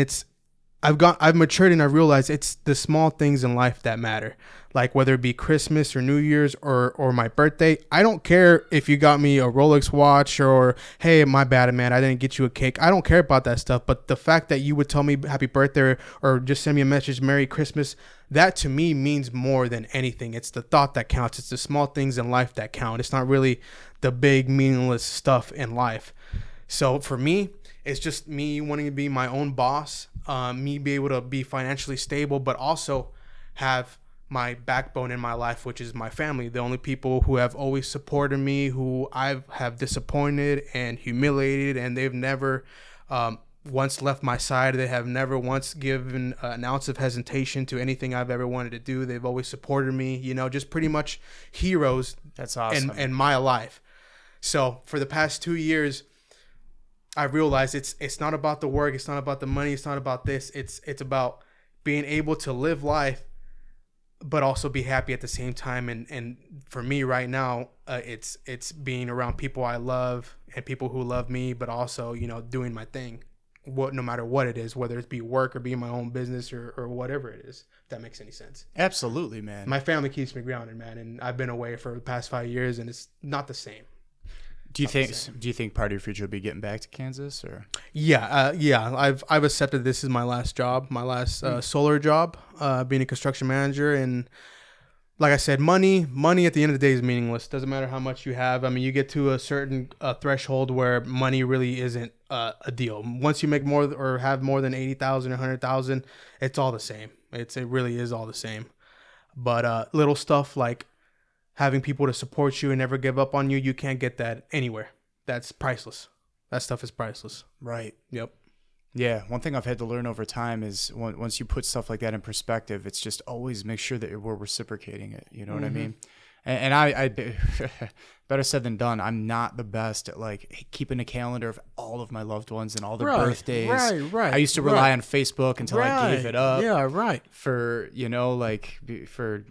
I've matured, and I realized it's the small things in life that matter. Like whether it be Christmas or New Year's or my birthday. I don't care if you got me a Rolex watch or, hey, my bad, man, I didn't get you a cake. I don't care about that stuff. But the fact that you would tell me happy birthday or just send me a message, Merry Christmas, that to me means more than anything. It's the thought that counts. It's the small things in life that count. It's not really the big meaningless stuff in life. So for me, it's just me wanting to be my own boss, me be able to be financially stable, but also have my backbone in my life, which is my family. The only people who have always supported me, who I have disappointed and humiliated, and they've never once left my side. They have never once given an ounce of hesitation to anything I've ever wanted to do. They've always supported me, just pretty much heroes. That's awesome. In my life. So for the past 2 years, I realized it's not about the work, it's not about the money, it's not about this. It's about being able to live life, but also be happy at the same time. And for me right now, it's being around people I love and people who love me, but also doing my thing, no matter what it is, whether it be work or be my own business or whatever it is. If that makes any sense. Absolutely, man. My family keeps me grounded, man, and I've been away for the past 5 years, and it's not the same. Do you think part of your future will be getting back to Kansas, or? Yeah. I've accepted this is my last job, my last solar job, being a construction manager. And like I said, money at the end of the day is meaningless. Doesn't matter how much you have. I mean, you get to a certain threshold where money really isn't a deal. Once you make more or have more than 80,000 or 100,000, it's all the same. It really is all the same. But little stuff like having people to support you and never give up on you, you can't get that anywhere. That's priceless. That stuff is priceless. Right. Yep. Yeah. One thing I've had to learn over time is once you put stuff like that in perspective, it's just always make sure that we're reciprocating it. You know what I mean? And I better said than done. I'm not the best at like keeping a calendar of all of my loved ones and all their birthdays. Right. I used to rely on Facebook until I gave it up. Yeah. Right. For, for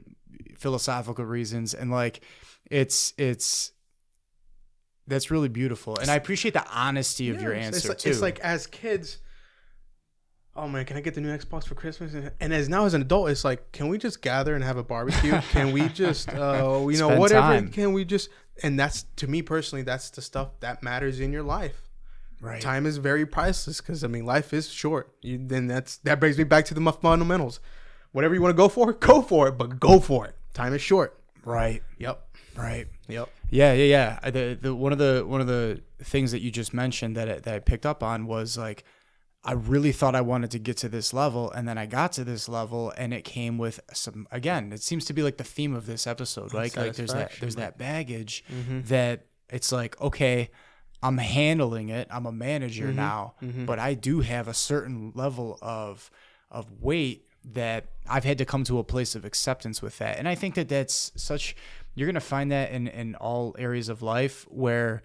philosophical reasons, and like it's that's really beautiful, and I appreciate the honesty of your answer too. It's like as kids, oh man, can I get the new Xbox for Christmas? And as an adult, it's like, can we just gather and have a barbecue? Can we just Spend whatever time. Can we just, and that's, to me personally, that's the stuff that matters in your life. Right. Time is very priceless, because life is short. That brings me back to the fundamentals. Whatever you want to go for it, but go for it. Time is short. Right. Yep. Right. Yep. Yeah. The one of the things that you just mentioned that I picked up on was like, I really thought I wanted to get to this level, and then I got to this level, and it came with some. Again, it seems to be like the theme of this episode, right? Like there's that baggage that it's like, okay, I'm handling it. I'm a manager now, but I do have a certain level of weight that I've had to come to a place of acceptance with that, and I think that that's such. You're gonna find that in all areas of life where.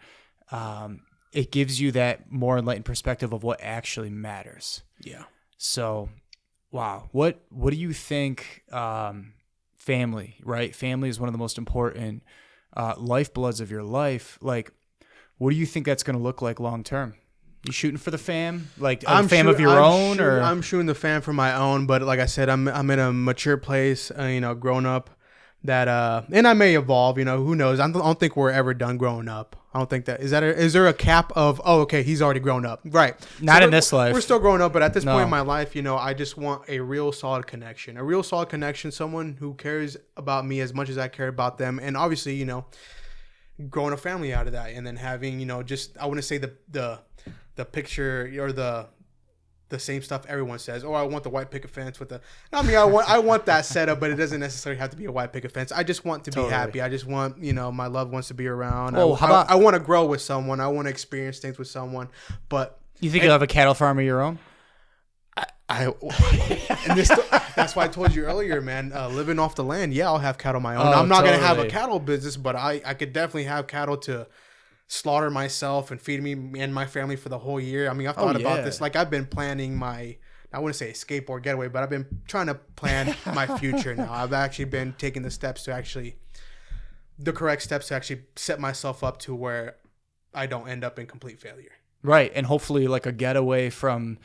It gives you that more enlightened perspective of what actually matters. Yeah. So, wow. What do you think? Family, right? Family is one of the most important lifebloods of your life. Like, what do you think that's going to look like long term? You shooting for the fam, like a fam of your own, or I'm shooting the fam for my own. But like I said, I'm in a mature place. Grown up. That and I may evolve. Who knows? I don't think we're ever done growing up. I don't think that is there a cap of okay, he's already grown up, right? Not in this life. We're still growing up, but at this point in my life, I just want a real solid connection, someone who cares about me as much as I care about them, and obviously, growing a family out of that, and then having, just I want to say the picture or the same stuff everyone says. Oh, I want the white picket fence with the. I mean, I want that setup, but it doesn't necessarily have to be a white picket fence. I just want to be happy. I just want my loved ones to be around. Well, I want to grow with someone. I want to experience things with someone. But you think you'll have a cattle farm of your own? That's why I told you earlier, man. Living off the land, yeah, I'll have cattle of my own. I'm not gonna have a cattle business, but I could definitely have cattle to slaughter myself and feed me and my family for the whole year. I mean, I've thought about this. Like, I've been planning I wouldn't say a skateboard getaway, but I've been trying to plan my future now. I've actually been taking the correct steps to actually set myself up to where I don't end up in complete failure. Right. And hopefully like a getaway from,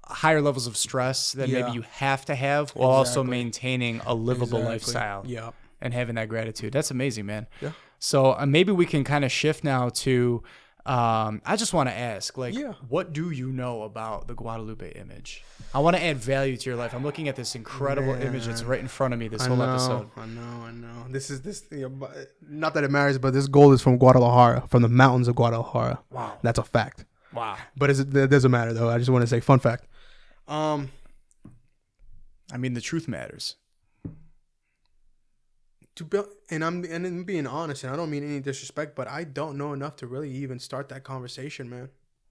higher levels of stress that maybe you have to have while also maintaining a livable lifestyle. Yeah. And having that gratitude. That's amazing, man. Yeah. So maybe we can kind of shift now to, I just want to ask, what do you know about the Guadalupe image? I want to add value to your life. I'm looking at this incredible image that's right in front of me whole episode. I know. This not that it matters, but this gold is from Guadalajara, from the mountains of Guadalajara. Wow. That's a fact. Wow. But it doesn't matter, though. I just want to say, fun fact. I mean, the truth matters. I'm being honest, and I don't mean any disrespect, but I don't know enough to really even start that conversation, man.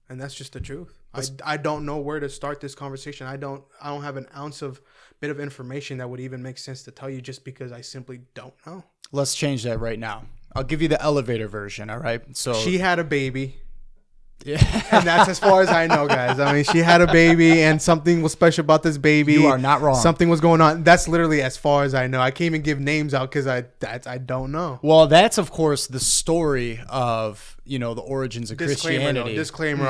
And that's just the truth. I don't know where to start this conversation. I don't have an ounce of bit of information that would even make sense to tell you, just because I simply don't know. Let's change that right now. I'll give you the elevator version, all right? So she had a baby. Yeah. And that's as far as I know, guys. I mean, she had a baby, and something was special about this baby. You are not wrong. Something was going on. That's literally as far as I know. I can't even give names out because I don't know. Well, that's of course the story of the origins of Christianity. Disclaimer.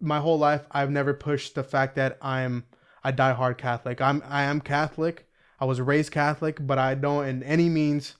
My whole life I've never pushed the fact that I'm a diehard Catholic. I am Catholic. I was raised Catholic, but I don't in any means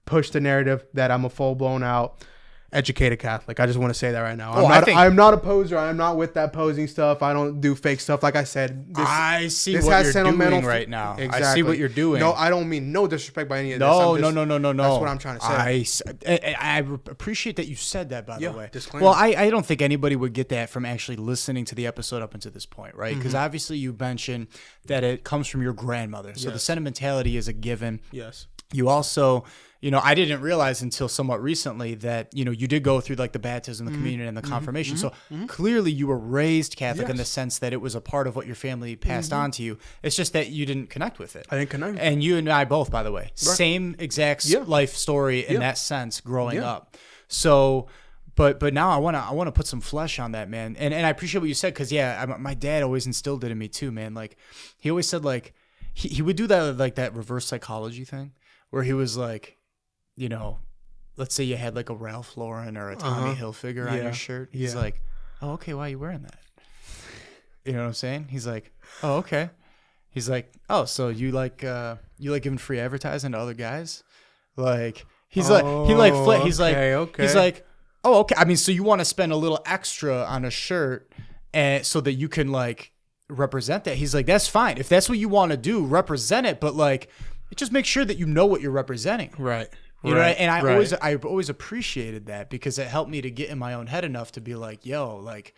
push the narrative that I'm a full blown out educated Catholic. I just want to say that right now. I'm not a poser. I'm not with that posing stuff. I don't do fake stuff. Like I said, I see what you're doing right now. Exactly. I see what you're doing. No, I don't mean no disrespect by any of this. No. That's what I'm trying to say. I appreciate that you said that, by the way. Disclaimer. Well, I don't think anybody would get that from actually listening to the episode up until this point, right? Because obviously you mentioned that it comes from your grandmother. So the sentimentality is a given. Yes. You also, I didn't realize until somewhat recently that, you did go through like the baptism, the communion, and the confirmation. So clearly you were raised Catholic in the sense that it was a part of what your family passed on to you. It's just that you didn't connect with it. I didn't connect. And you and I both, by the way, same exact life story in that sense growing up. So, but now I want to put some flesh on that, man. And I appreciate what you said because, my dad always instilled it in me too, man. Like he always said like he would do that like that reverse psychology thing where he was like, let's say you had like a Ralph Lauren or a Tommy Hilfiger on your shirt. He's like, oh, okay, why are you wearing that? You know what I'm saying? He's like, oh, okay. He's like, oh, so you like giving free advertising to other guys? Like he's like, oh, okay. I mean, so you want to spend a little extra on a shirt and so that you can like represent that. He's like, that's fine. If that's what you want to do, represent it. But like, it just makes sure that you know what you're representing. Right. You know, and I always appreciated that because it helped me to get in my own head enough to be like, yo, like,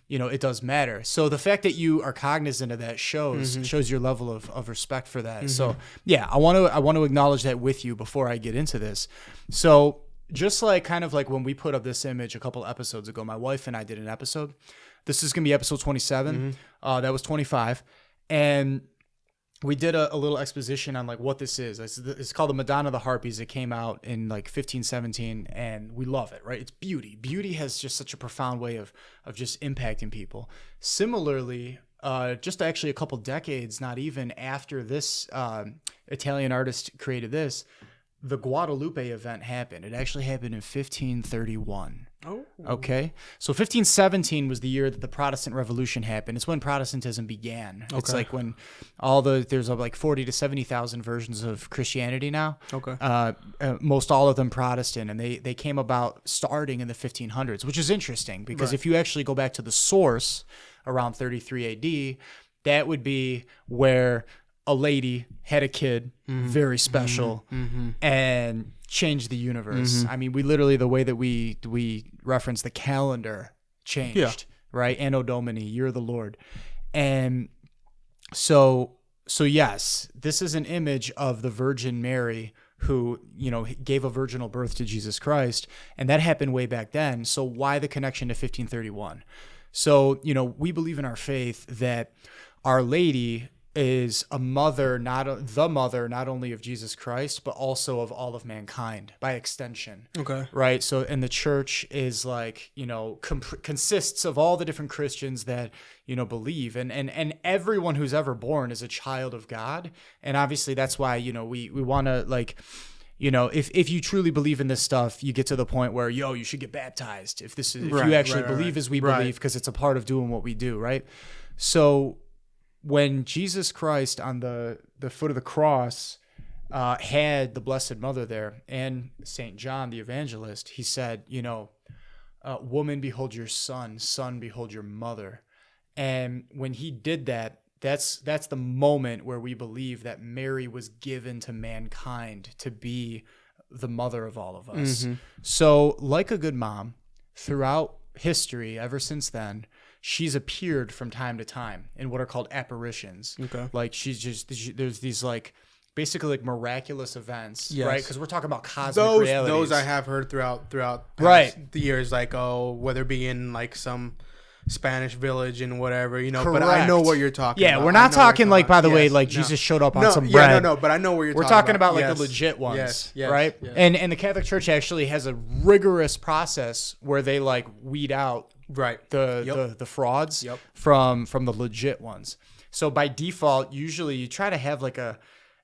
you know, it does matter. So the fact that you are cognizant of that shows your level of respect for that. So yeah, I want to acknowledge that with you before I get into this. So just like kind of like when we put up this image a couple episodes ago, my wife and I did an episode. This is going to be episode 27. That was 25. And we did a little exposition on like what this is. It's called the Madonna of the Harpies. It came out in like 1517 and we love it, right? It's beauty. Beauty has just such a profound way of just impacting people. Similarly, just actually a couple decades, not even after this Italian artist created this, the Guadalupe event happened. It actually happened in 1531. Oh. Okay. So 1517 was the year that the Protestant Revolution happened. It's when Protestantism began. Okay. It's like when there's like 40 to 70,000 versions of Christianity now. Okay. Most all of them Protestant, and they came about starting in the 1500s, which is interesting because if you actually go back to the source around 33 AD, that would be where a lady had a kid, very special, and changed the universe. I mean, we literally, the way that we reference the calendar changed, right? Anno Domini, year of the Lord. And so yes, this is an image of the Virgin Mary who, you know, gave a virginal birth to Jesus Christ. And that happened way back then. So why the connection to 1531? So, you know, we believe in our faith that Our Lady is a mother, not only of Jesus Christ, but also of all of mankind by extension. Okay. Right. So, and the church is like, you know, consists of all the different Christians that, you know, believe, and everyone who's ever born is a child of God. And obviously that's why, you know, we want to like, you know, if you truly believe in this stuff, you get to the point where, you should get baptized if you actually believe as we believe, because it's a part of doing what we do. Right. So, when Jesus Christ on the foot of the cross had the Blessed Mother there and St. John the evangelist, he said, you know, woman, behold your son, son, behold your mother. And when he did that, that's the moment where we believe that Mary was given to mankind to be the mother of all of us. So like a good mom, throughout history, ever since then, she's appeared from time to time in what are called apparitions. Okay. Like there's these like basically like miraculous events, right? Because we're talking about cosmic realities. Those I have heard throughout the years, like, whether it be in like some Spanish village and whatever, you know. Correct. But I know what you're talking about. Yeah, we're not talking like, by the way, like Jesus showed up on some bread. No, but I know what you're talking about. We're talking about like the legit ones, right? Yes. And the Catholic Church actually has a rigorous process where they like weed out the frauds from the legit ones. So by default, usually you try to have like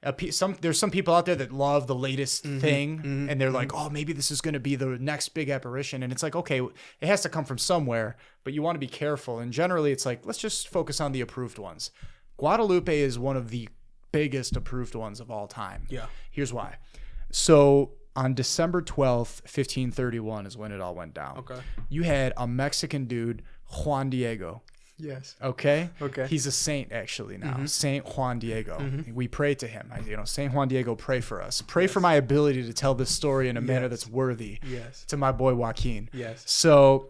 there's some people out there that love the latest thing, and they're like, oh, maybe this is going to be the next big apparition. And it's like, okay, it has to come from somewhere, but you want to be careful. And generally it's like, let's just focus on the approved ones. Guadalupe is one of the biggest approved ones of all time. Yeah. Here's why. So on December 12th, 1531 is when it all went down. Okay. You had a Mexican dude, Juan Diego. Yes. Okay. He's a saint actually now. Saint Juan Diego. We pray to him. Saint Juan Diego, pray for us. Pray for my ability to tell this story in a manner that's worthy. Yes. To my boy Joaquin. Yes. So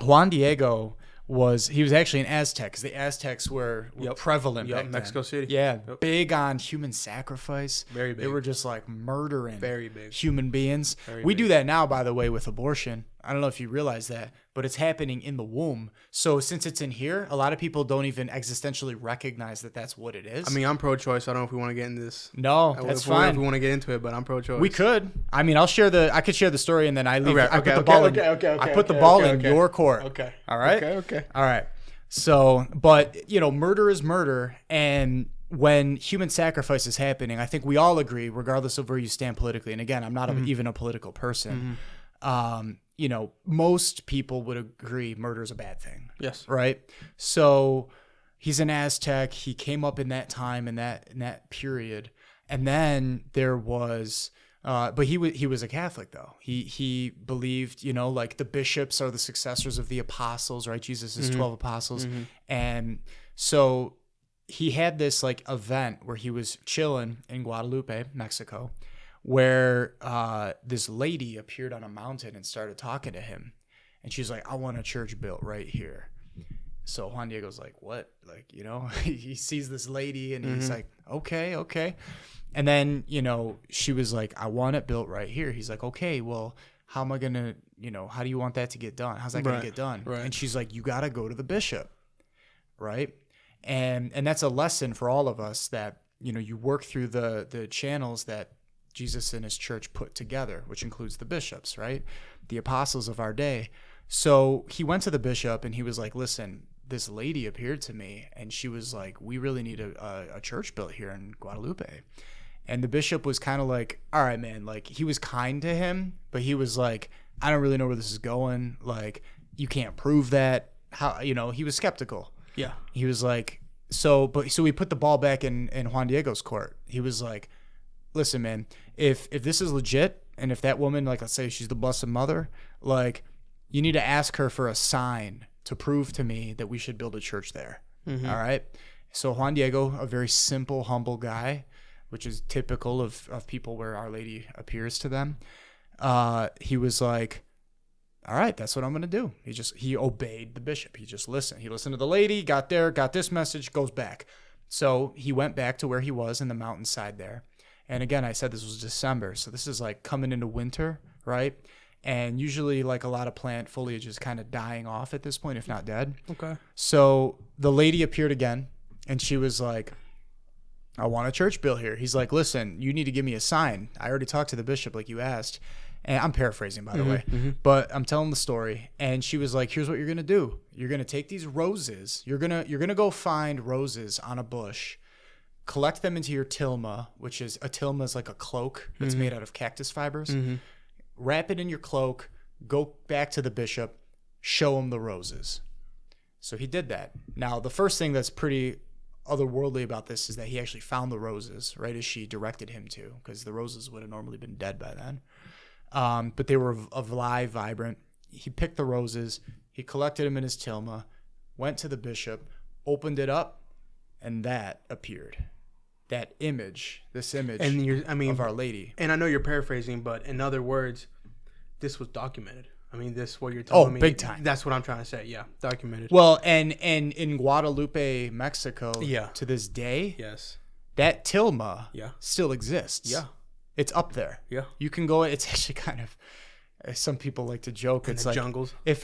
Juan Diego was actually an Aztec, because the Aztecs were prevalent back then. Mexico City. Yeah. Big on human sacrifice. Very big. They were just like murdering very big human beings. We do that now, by the way, with abortion. I don't know if you realize that, but it's happening in the womb. So since it's in here, a lot of people don't even existentially recognize that that's what it is. I mean, I'm pro-choice. I don't know if we want to get into this. No, that's fine. If we want to get into it, but I'm pro-choice. We could. I mean, I could share the story, and then I leave. I put the ball in your court. Okay. All right. Okay. All right. So, but murder is murder, and when human sacrifice is happening, I think we all agree, regardless of where you stand politically. And again, I'm not even a political person. Most people would agree murder is a bad thing. Yes. Right? So he's an Aztec. He came up in that time, in that period. And then there was, but he was a Catholic though. He believed, like the bishops are the successors of the apostles, right? Jesus is 12 apostles. And so he had this like event where he was chilling in Guadalupe, Mexico, where this lady appeared on a mountain and started talking to him. And she's like, I want a church built right here. So Juan Diego's like, what? Like, you know, he sees this lady and he's like, okay. And then, you know, she was like, I want it built right here. He's like, okay, well, how am I going to, you know, how do you want that to get done? How's that going to get done? Right. And she's like, you got to go to the bishop. Right. And that's a lesson for all of us that, you know, you work through the channels that Jesus and his church put together, which includes the bishops, right? The apostles of our day. So he went to the bishop and he was like, listen, this lady appeared to me and she was like, we really need a church built here in Guadalupe. And the bishop was kind of like, all right, man, like he was kind to him, but he was like, I don't really know where this is going. Like, you can't prove that. How, you know, he was skeptical. Yeah. He was like, so we put the ball back in Juan Diego's court. He was like, listen, man, if this is legit and if that woman, like, let's say she's the Blessed Mother, like, you need to ask her for a sign to prove to me that we should build a church there. All right. So Juan Diego, a very simple, humble guy, which is typical of people where Our Lady appears to them. He was like, all right, that's what I'm going to do. He obeyed the bishop. He just listened. He listened to the lady, got there, got this message, goes back. So he went back to where he was in the mountainside there. And again, I said this was December. So this is like coming into winter, right? And usually like a lot of plant foliage is kind of dying off at this point, if not dead. Okay. So the lady appeared again and she was like, I want a church built here. He's like, listen, you need to give me a sign. I already talked to the bishop like you asked. And I'm paraphrasing, by the way, but I'm telling the story. And she was like, here's what you're going to do. You're going to take these roses. You're going to go find roses on a bush, collect them into your tilma, which is a tilma is like a cloak that's made out of cactus fibers. Wrap it in your cloak, go back to the bishop, show him the roses. So he did that. Now, the first thing that's pretty otherworldly about this is that he actually found the roses right as she directed him to, because the roses would have normally been dead by then. But they were alive, vibrant. He picked the roses. He collected them in his tilma, went to the bishop, opened it up, and that appeared. That image, this image of Our Lady. And I know you're paraphrasing, but in other words, this was documented. I mean, this what you're telling me. Oh, big time. That's what I'm trying to say. Yeah, documented. Well, and in Guadalupe, Mexico, to this day, yes, that tilma still exists. Yeah. It's up there. Yeah. You can go. It's actually kind of. Some people like to joke. In it's the like jungles. It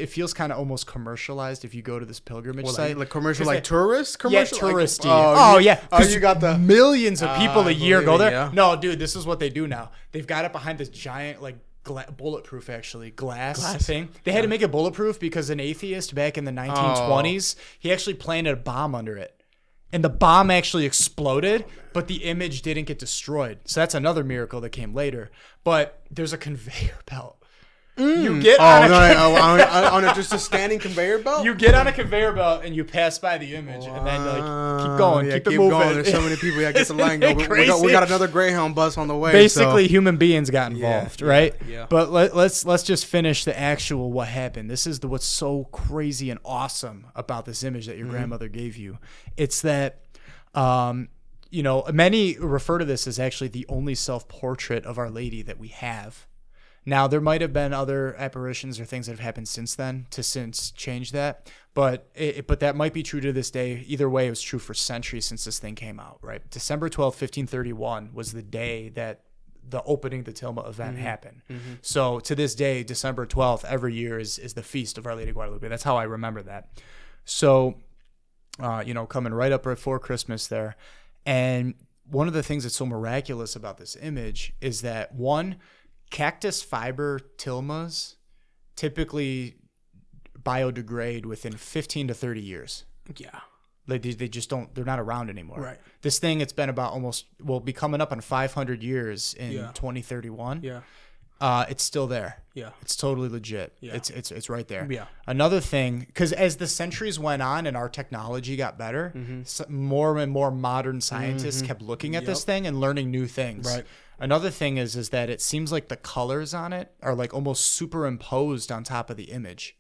feels kind of almost commercialized if you go to this pilgrimage site. Like commercial, like tourist commercial. Yeah, touristy. Like, you got the millions of people a year go there. Yeah. No, dude, this is what they do now. They've got it behind this giant like bulletproof glass thing. They had to make it bulletproof because an atheist back in the 1920s he actually planted a bomb under it. And the bomb actually exploded, but the image didn't get destroyed. So that's another miracle that came later. But there's a conveyor belt. You get on just a standing conveyor belt. You get on a conveyor belt and you pass by the image, and then like keep going, keep it moving. Going. There's so many people. Get the line go. We got another Greyhound bus on the way. Basically, human beings got involved, right? Yeah. But let's just finish the actual what happened. This is what's so crazy and awesome about this image that your grandmother gave you. It's that, many refer to this as actually the only self-portrait of Our Lady that we have. Now, there might have been other apparitions or things that have happened since then to since change that, but that might be true to this day. Either way, it was true for centuries since this thing came out, right? December 12th, 1531 was the day that the opening the Tilma event happened. So to this day, December 12th every year is the feast of Our Lady of Guadalupe. That's how I remember that. So, coming right up before Christmas there. And one of the things that's so miraculous about this image is that, one, cactus fiber tilmas typically biodegrade within 15 to 30 years. Yeah. They just don't, they're not around anymore. Right. This thing, it's been about will be coming up on 500 years in 2031. Yeah. It's still there. Yeah. It's totally legit. Yeah. It's right there. Yeah. Another thing, because as the centuries went on and our technology got better, more and more modern scientists kept looking at this thing and learning new things. Right. Another thing is that it seems like the colors on it are like almost superimposed on top of the image.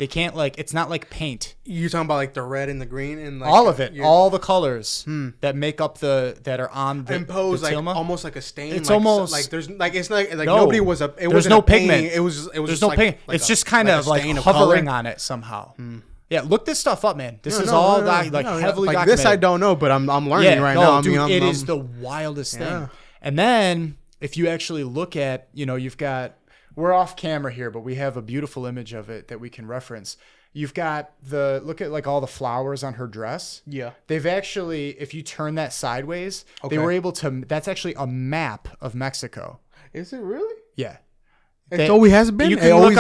They can't like, it's not like paint. You're talking about like the red and the green and like All of it, all the colors that make up that are on the imposed, like tilma. almost like a stain. It's like, almost like there's like it's not like no, nobody was a. It there's wasn't no a paint, pigment. It was there's just no like, pigment. like it's a, just kind like of like stain of hovering color. on it somehow. Yeah, look this stuff up, man. This is heavily like documented. this. I don't know, but I'm learning right now. Dude, I mean, it is the wildest thing. And then if you actually look at, you've got, we're off camera here, but we have a beautiful image of it that we can reference. You've got look at like all the flowers on her dress. Yeah. They've actually, if you turn that sideways, they were able to, that's actually a map of Mexico. Is it really? Yeah. It always has been. You can look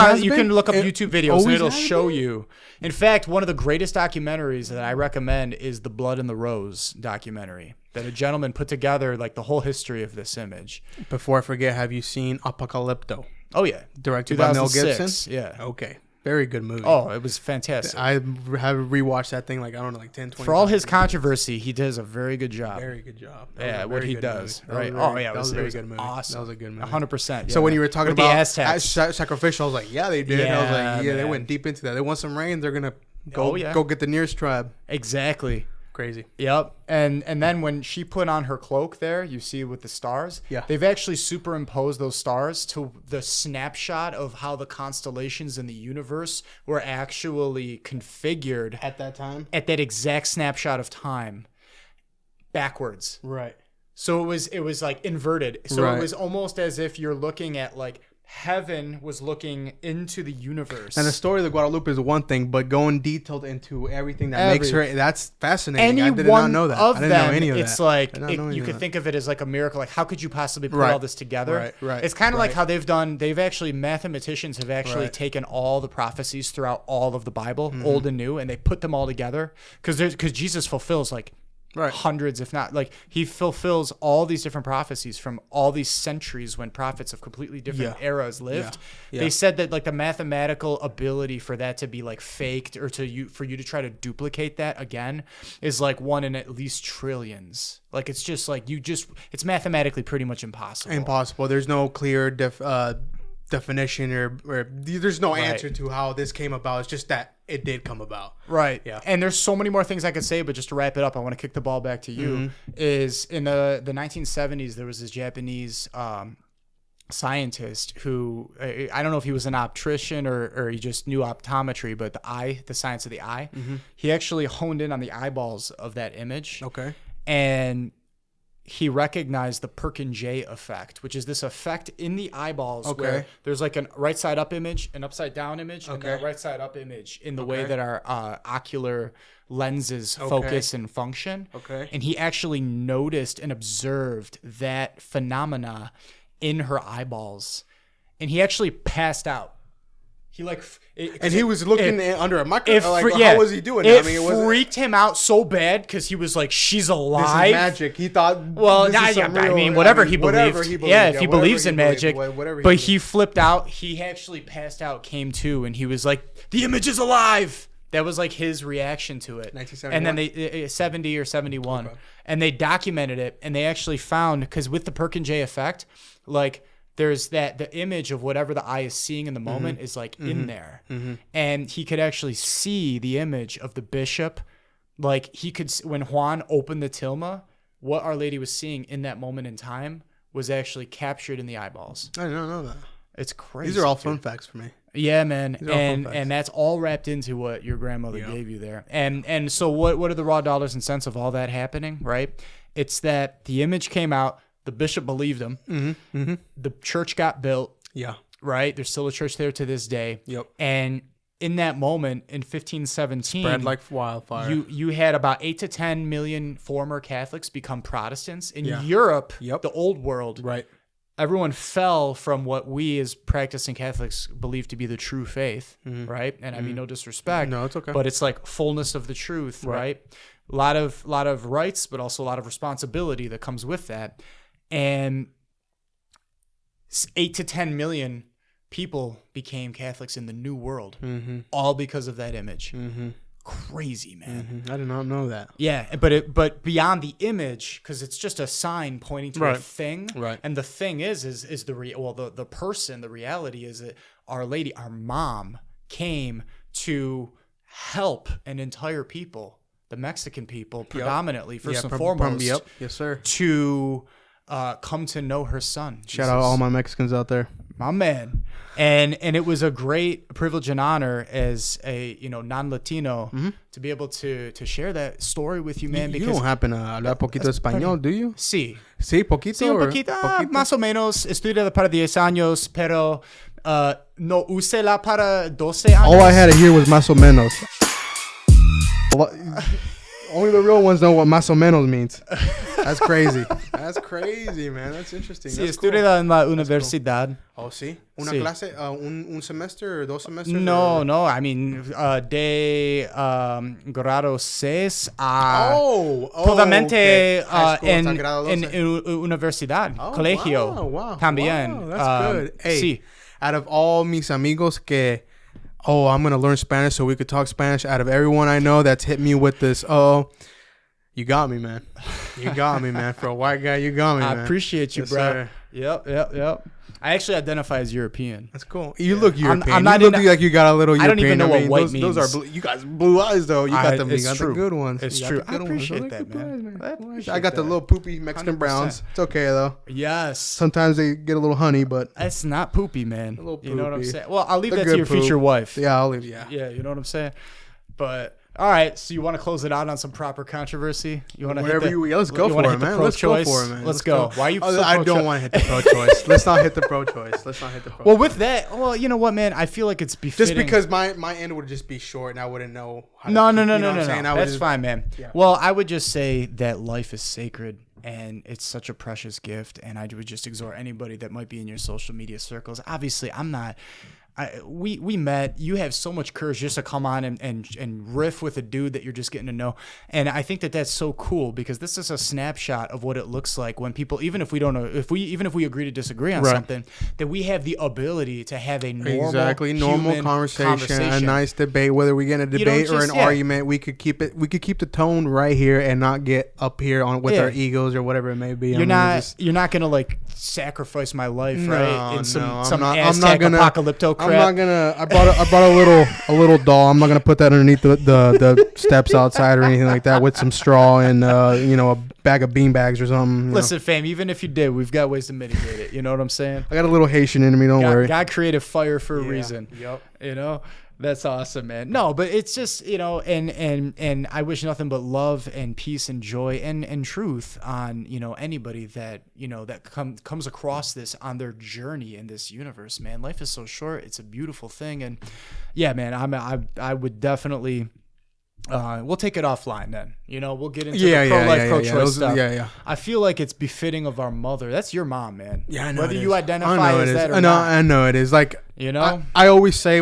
up YouTube videos and it'll show you. In fact, one of the greatest documentaries that I recommend is the Blood and the Rose documentary that a gentleman put together, like the whole history of this image. Before I forget, have you seen Apocalypto? Oh yeah, directed by Mel 2006. Gibson. Yeah. Okay. Very good movie. Oh, it was fantastic. I have rewatched that thing like, I don't know, like 10, 20 For all times. his controversy, he does a very good job. Very good job. Yeah, what he does. Right. Oh, yeah. That was a very good movie. Awesome. That was a good movie. 100%. So when you were talking With the about Aztecs. sacrificial, I was like, yeah, they did. I was like, yeah, they man. went deep into that. They want some rain. They're going to go get the nearest tribe. Exactly. Crazy. Yep. And then when she put on her cloak there, you see with the stars, they've actually superimposed those stars to the snapshot of how the constellations in the universe were actually configured At that time? at that exact snapshot of time backwards. Right. So it was like inverted. So Right. it was almost as if you're looking at like heaven was looking into the universe. And the story of the Guadalupe is one thing, but going detailed into everything that makes her, that's fascinating. I did not know that. I didn't know any of that. It's like, you could think of it as like a miracle. Like, how could you possibly put all this together? Right. It's kind of like how mathematicians have actually taken all the prophecies throughout all of the Bible, Old and New, and they put them all together. Because Jesus fulfills like hundreds, if not, like he fulfills all these different prophecies from all these centuries when prophets of completely different eras lived. They said that like the mathematical ability for that to be like faked or for you to try to duplicate that again is like 1 in at least trillions. Like it's just like it's mathematically pretty much impossible. Impossible. There's no clear definition or there's no answer to how this came about. It's just that it did come about. Right. Yeah. And there's so many more things I could say, but just to wrap it up, I want to kick the ball back to you. Is in the 1970s, there was this Japanese scientist who, I don't know if he was an optician or he just knew optometry, but the science of the eye, he actually honed in on the eyeballs of that image. Okay. And he recognized the Purkinje effect, which is this effect in the eyeballs where there's like a right side up image, an upside down image, and a right side up image in the way that our ocular lenses focus and function. Okay. And he actually noticed and observed that phenomena in her eyeballs. And he actually passed out. He he was looking under a microscope. How was he doing it? It freaked him out so bad because he was like, "She's alive." This is magic. He thought. Well, whatever he believed. Yeah, if he believes in magic. But he flipped out. He actually passed out, came to, and he was like, "The image is alive." That was like his reaction to it. 1971. And then they 70 or 71, and they documented it, and they actually found because with the Purkinje effect, like. There's the image of whatever the eye is seeing in the moment is like in there. And he could actually see the image of the bishop. Like he could, when Juan opened the tilma, what Our Lady was seeing in that moment in time was actually captured in the eyeballs. I don't know that. It's crazy. These are all fun facts for me. Yeah, man. And that's all wrapped into what your grandmother gave you there. And so what are the raw dollars and cents of all that happening, right? It's that the image came out. The bishop believed him. The church got built. Yeah. Right? There's still a church there to this day. Yep. And in that moment, in 1517... Spread like wildfire. You had about 8 to 10 million former Catholics become Protestants. In Europe, the old world, everyone fell from what we as practicing Catholics believe to be the true faith, right? And I mean, no disrespect. No, it's okay. But it's like fullness of the truth, right? A lot of rights, but also a lot of responsibility that comes with that. And 8 to 10 million people became Catholics in the New World, all because of that image. Crazy, man. I did not know that. Yeah, but beyond the image, because it's just a sign pointing to a thing. Right. And the thing is the person, the reality is that Our Lady, our mom, came to help an entire people, the Mexican people, predominantly, first and foremost. Yes, sir. To come to know her son. Shout out all my Mexicans out there. My man. And it was a great privilege and honor as a non-Latino to be able to share that story with you, man. You don't happen to hablar poquito español, do you? Sí. Sí, poquito. Sí, un poquito. Más o menos. Estudié para 10 años, pero no úsela para 12 años. All I had to hear was más o menos. Only the real ones know what más o menos means. That's crazy. That's crazy, man. That's interesting. Sí, estudié en la universidad. Cool. Oh, sí? ¿Una clase? ¿Un semestre or 2 semestres? No. I mean, de grado 6 a totalmente en universidad, colegio. Wow. También. Wow, that's good. Hey, sí. Out of all mis amigos que... I'm going to learn Spanish so we could talk Spanish. Out of everyone I know that's hit me with this, you got me, man. You got me, man. For a white guy, you got me, man. I appreciate you, yes, bro. Sir. Yep. I actually identify as European. That's cool. You look European. I'm not you look like you got a little European. I don't even know what white means. Those are blue. You got blue eyes, though. You got them. You got true. the good ones. It's true. I appreciate that, man. I got the little poopy Mexican 100%. Browns. It's okay, though. Yes. Sometimes they get a little honey, but... It's not poopy, man. A little poopy. You know what I'm saying? Well, I'll leave that to your future wife. Yeah, I'll leave, yeah. Yeah, you know what I'm saying? But... All right, so you want to close it out on some proper controversy? You want to let's go for it, man. Let's go for it, man. Let's go. Why are you? I don't want to hit the pro-choice. Let's not hit the pro-choice. Well, with that, you know what, man? I feel like it's befitting. Just because my end would just be short, and I wouldn't know. No. That's fine, man. Yeah. Well, I would just say that life is sacred. And it's such a precious gift. And I would just exhort anybody that might be in your social media circles. Obviously, I'm not. We met. You have so much courage just to come on and riff with a dude that you're just getting to know, and I think that that's so cool because this is a snapshot of what it looks like when people, even if we don't know, even if we agree to disagree on something, that we have the ability to have a normal conversation, a nice debate. Whether we get in a debate or an argument, we could keep the tone right here and not get up here with our egos or whatever it may be. You're not gonna like sacrifice my life, right? In some Aztec apocalypto crap. I'm not gonna. I brought a little doll. I'm not gonna put that underneath the steps outside or anything like that with some straw and a bag of beanbags or something. Listen, fam. Even if you did, we've got ways to mitigate it. You know what I'm saying? I got a little Haitian in me. Don't worry. God created fire for a reason. Yep. You know. That's awesome, man. No, but it's just, and I wish nothing but love and peace and joy and truth on, anybody that, that comes across this on their journey in this universe, man. Life is so short. It's a beautiful thing. And yeah, man, I would definitely, we'll take it offline then. We'll get into the pro-life, pro-choice stuff. Yeah. I feel like it's befitting of our mother. That's your mom, man. Yeah, I know. Whether you identify as that or not. I know it is. Like, I always say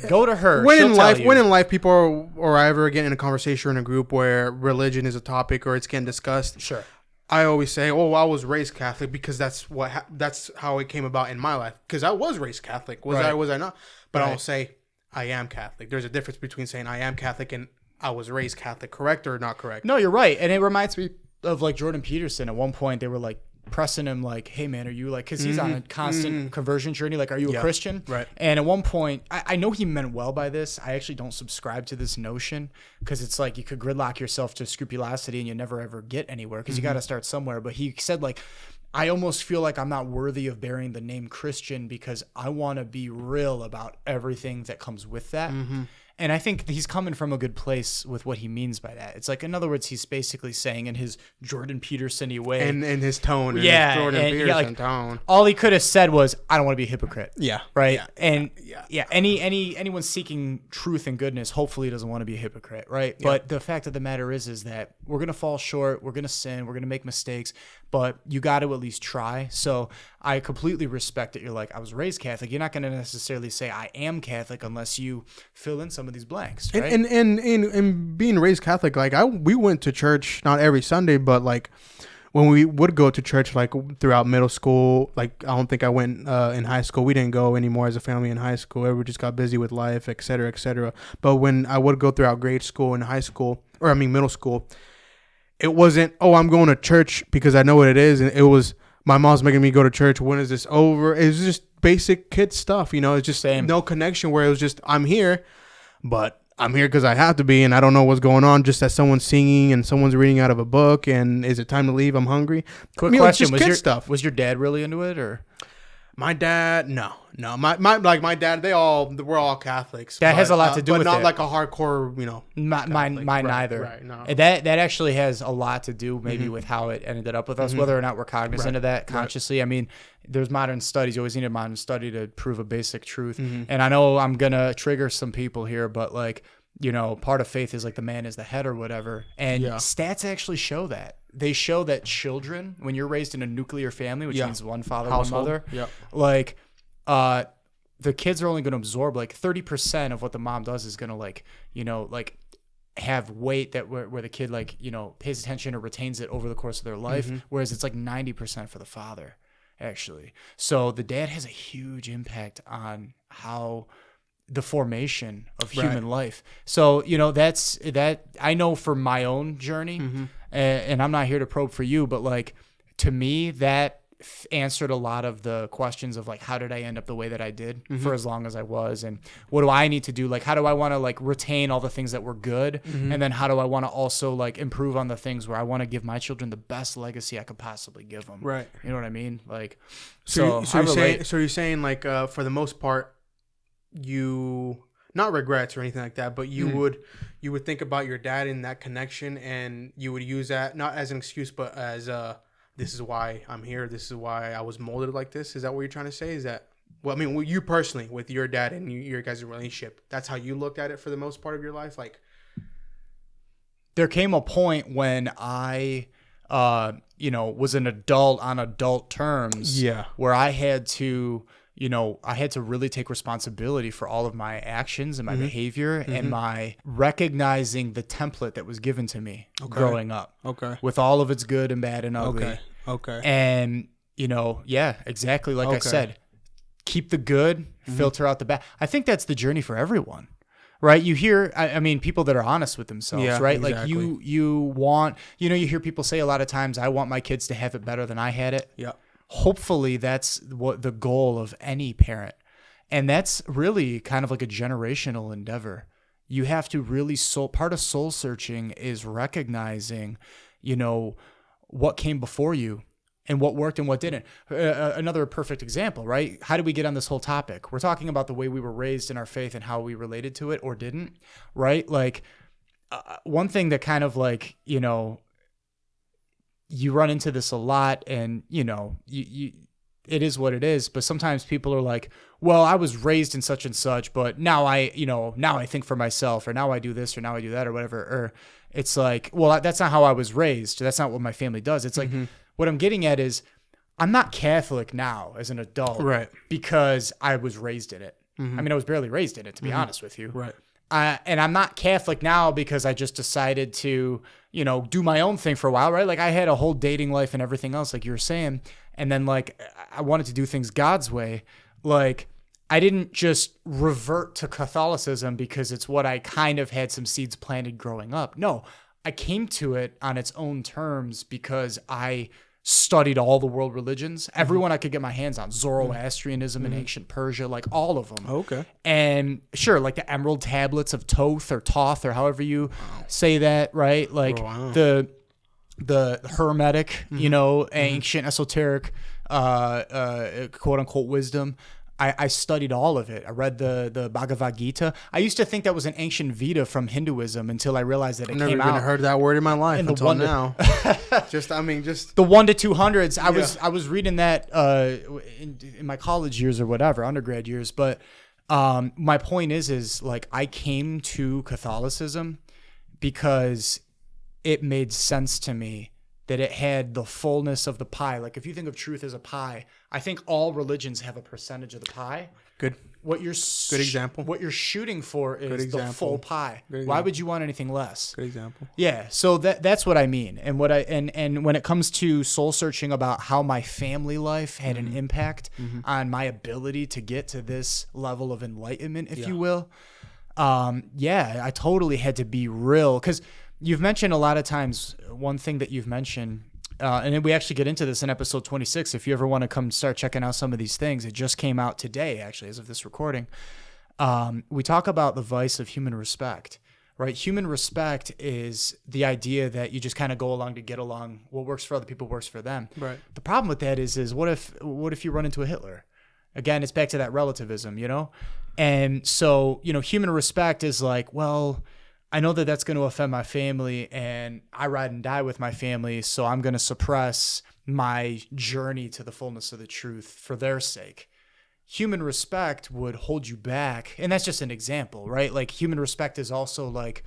go to her. When in life people or I ever get in a conversation or in a group where religion is a topic or it's getting discussed. Sure. I always say, I was raised Catholic because that's how it came about in my life. Because I was raised Catholic. Was I not? But I'll say I am Catholic. There's a difference between saying I am Catholic and I was raised Catholic. Correct or not correct? No, you're right. And it reminds me of like Jordan Peterson. At one point, they were like pressing him like, hey, man, are you like, because he's on a constant conversion journey. Like, are you a Christian? Right. And at one point, I know he meant well by this. I actually don't subscribe to this notion because it's like you could gridlock yourself to scrupulosity and you never ever get anywhere because you got to start somewhere. But he said like, I almost feel like I'm not worthy of bearing the name Christian because I want to be real about everything that comes with that. Mm-hmm. And I think he's coming from a good place with what he means by that. It's like, in other words, he's basically saying in his Jordan Peterson-y way. And in his tone. His Jordan Peterson tone. All he could have said was, I don't want to be a hypocrite. Yeah. Right? Anyone seeking truth and goodness hopefully doesn't want to be a hypocrite, right? Yeah. But the fact of the matter is that we're going to fall short. We're going to sin. We're going to make mistakes. But you got to at least try. So I completely respect that you're like, I was raised Catholic. You're not going to necessarily say I am Catholic unless you fill in some of these blanks, right? And being raised Catholic, like we went to church not every Sunday, but like when we would go to church, like throughout middle school, like I don't think I went in high school. We didn't go anymore as a family in high school. Everyone just got busy with life, et cetera, et cetera. But when I would go throughout grade school and middle school, it wasn't, I'm going to church because I know what it is. And it was, my mom's making me go to church. When is this over? It was just basic kid stuff, It's just no connection where it was just, I'm here. but I'm here because I have to be, and I don't know what's going on. Just as someone's singing and someone's reading out of a book, and is it time to leave? I'm hungry. Quick question: Was your dad really into it, or my dad? No. My dad. We're all Catholics. That has a lot to do with it, but not like a hardcore. Mine neither. Right. No. That actually has a lot to do maybe with how it ended up with us, whether or not we're cognizant of that consciously. Right. I mean, there's modern studies. You always need a modern study to prove a basic truth. And I know I'm gonna trigger some people here, but like, part of faith is like the man is the head or whatever. And stats actually show that. They show that children, when you're raised in a nuclear family, which means one father, household, one mother, like, the kids are only going to absorb like 30% of what the mom does is going to have weight that where the kid pays attention or retains it over the course of their life. Whereas it's like 90% for the father, actually. So the dad has a huge impact on how the formation of human life. So, that's that. I know for my own journey, and I'm not here to probe for you, but like, to me, that answered a lot of the questions of like, how did I end up the way that I did for as long as I was, and what do I need to do? Like, how do I want to like retain all the things that were good, and then how do I want to also like improve on the things where I want to give my children the best legacy I could possibly give them? Right. You know what I mean? Like, so you're saying like, for the most part, you not regrets or anything like that, but you would think about your dad in that connection, and you would use that not as an excuse, but as this is why I'm here. This is why I was molded like this. Is that what you're trying to say? Is that, well, I mean, you personally with your dad and your guys' relationship, that's how you looked at it for the most part of your life? Like, there came a point when I, was an adult on adult terms. Yeah. Where I had to, really take responsibility for all of my actions and my behavior and my recognizing the template that was given to me growing up. Okay. With all of its good and bad and ugly. Okay. And, exactly like I said, keep the good, filter out the bad. I think that's the journey for everyone. Right. You hear, I mean, people that are honest with themselves, right? Exactly. Like you want, you hear people say a lot of times, I want my kids to have it better than I had it. Yeah. Hopefully that's what the goal of any parent. And that's really kind of like a generational endeavor. You have to really part of soul searching is recognizing, what came before you and what worked and what didn't. Another perfect example, right? How did we get on this whole topic? We're talking about the way we were raised in our faith and how we related to it or didn't, right? Like one thing that kind of like, you run into this a lot, and you it is what it is, but sometimes people are like, well, I was raised in such and such, but now I think for myself, or now I do this, or now I do that, or whatever. Or it's like, well, that's not how I was raised. That's not what my family does. It's like, what I'm getting at is, I'm not Catholic now as an adult, right? Because I was raised in it. I mean, I was barely raised in it, to be honest with you, right? And I'm not Catholic now because I just decided to, do my own thing for a while, right? Like I had a whole dating life and everything else, like you were saying. And then like, I wanted to do things God's way. Like I didn't just revert to Catholicism because it's what I kind of had some seeds planted growing up. No, I came to it on its own terms because I studied all the world religions, everyone I could get my hands on, Zoroastrianism in ancient Persia, like all of them. Okay. And sure, like the emerald tablets of Thoth or Thoth or however you say that, right? Like the Hermetic, ancient esoteric, quote unquote wisdom. I studied all of it. I read the Bhagavad Gita. I used to think that was an ancient Veda from Hinduism until I realized that it came out. I've never even heard that word in my life until now. just the 1 to 200s. I was reading that in my college years or whatever, undergrad years. But my point is like I came to Catholicism because it made sense to me that it had the fullness of the pie. Like if you think of truth as a pie, I think all religions have a percentage of the pie. Good. Good example. What you're shooting for is the full pie. Why would you want anything less? Good example. Yeah. So that's what I mean. And and when it comes to soul searching about how my family life had an impact on my ability to get to this level of enlightenment, if you will. I totally had to be real, because you've mentioned a lot of times, one thing that you've mentioned, and then we actually get into this in episode 26. If you ever want to come start checking out some of these things, it just came out today, actually, as of this recording. we talk about the vice of human respect, right? Human respect is the idea that you just kind of go along to get along. What works for other people works for them. Right. The problem with that is what if you run into a Hitler? Again, it's back to that relativism, you know? And so, you know, human respect is like, well, I know that that's going to offend my family and I ride and die with my family, so I'm going to suppress my journey to the fullness of the truth for their sake. Human respect would hold you back. And that's just an example, right? Like human respect is also like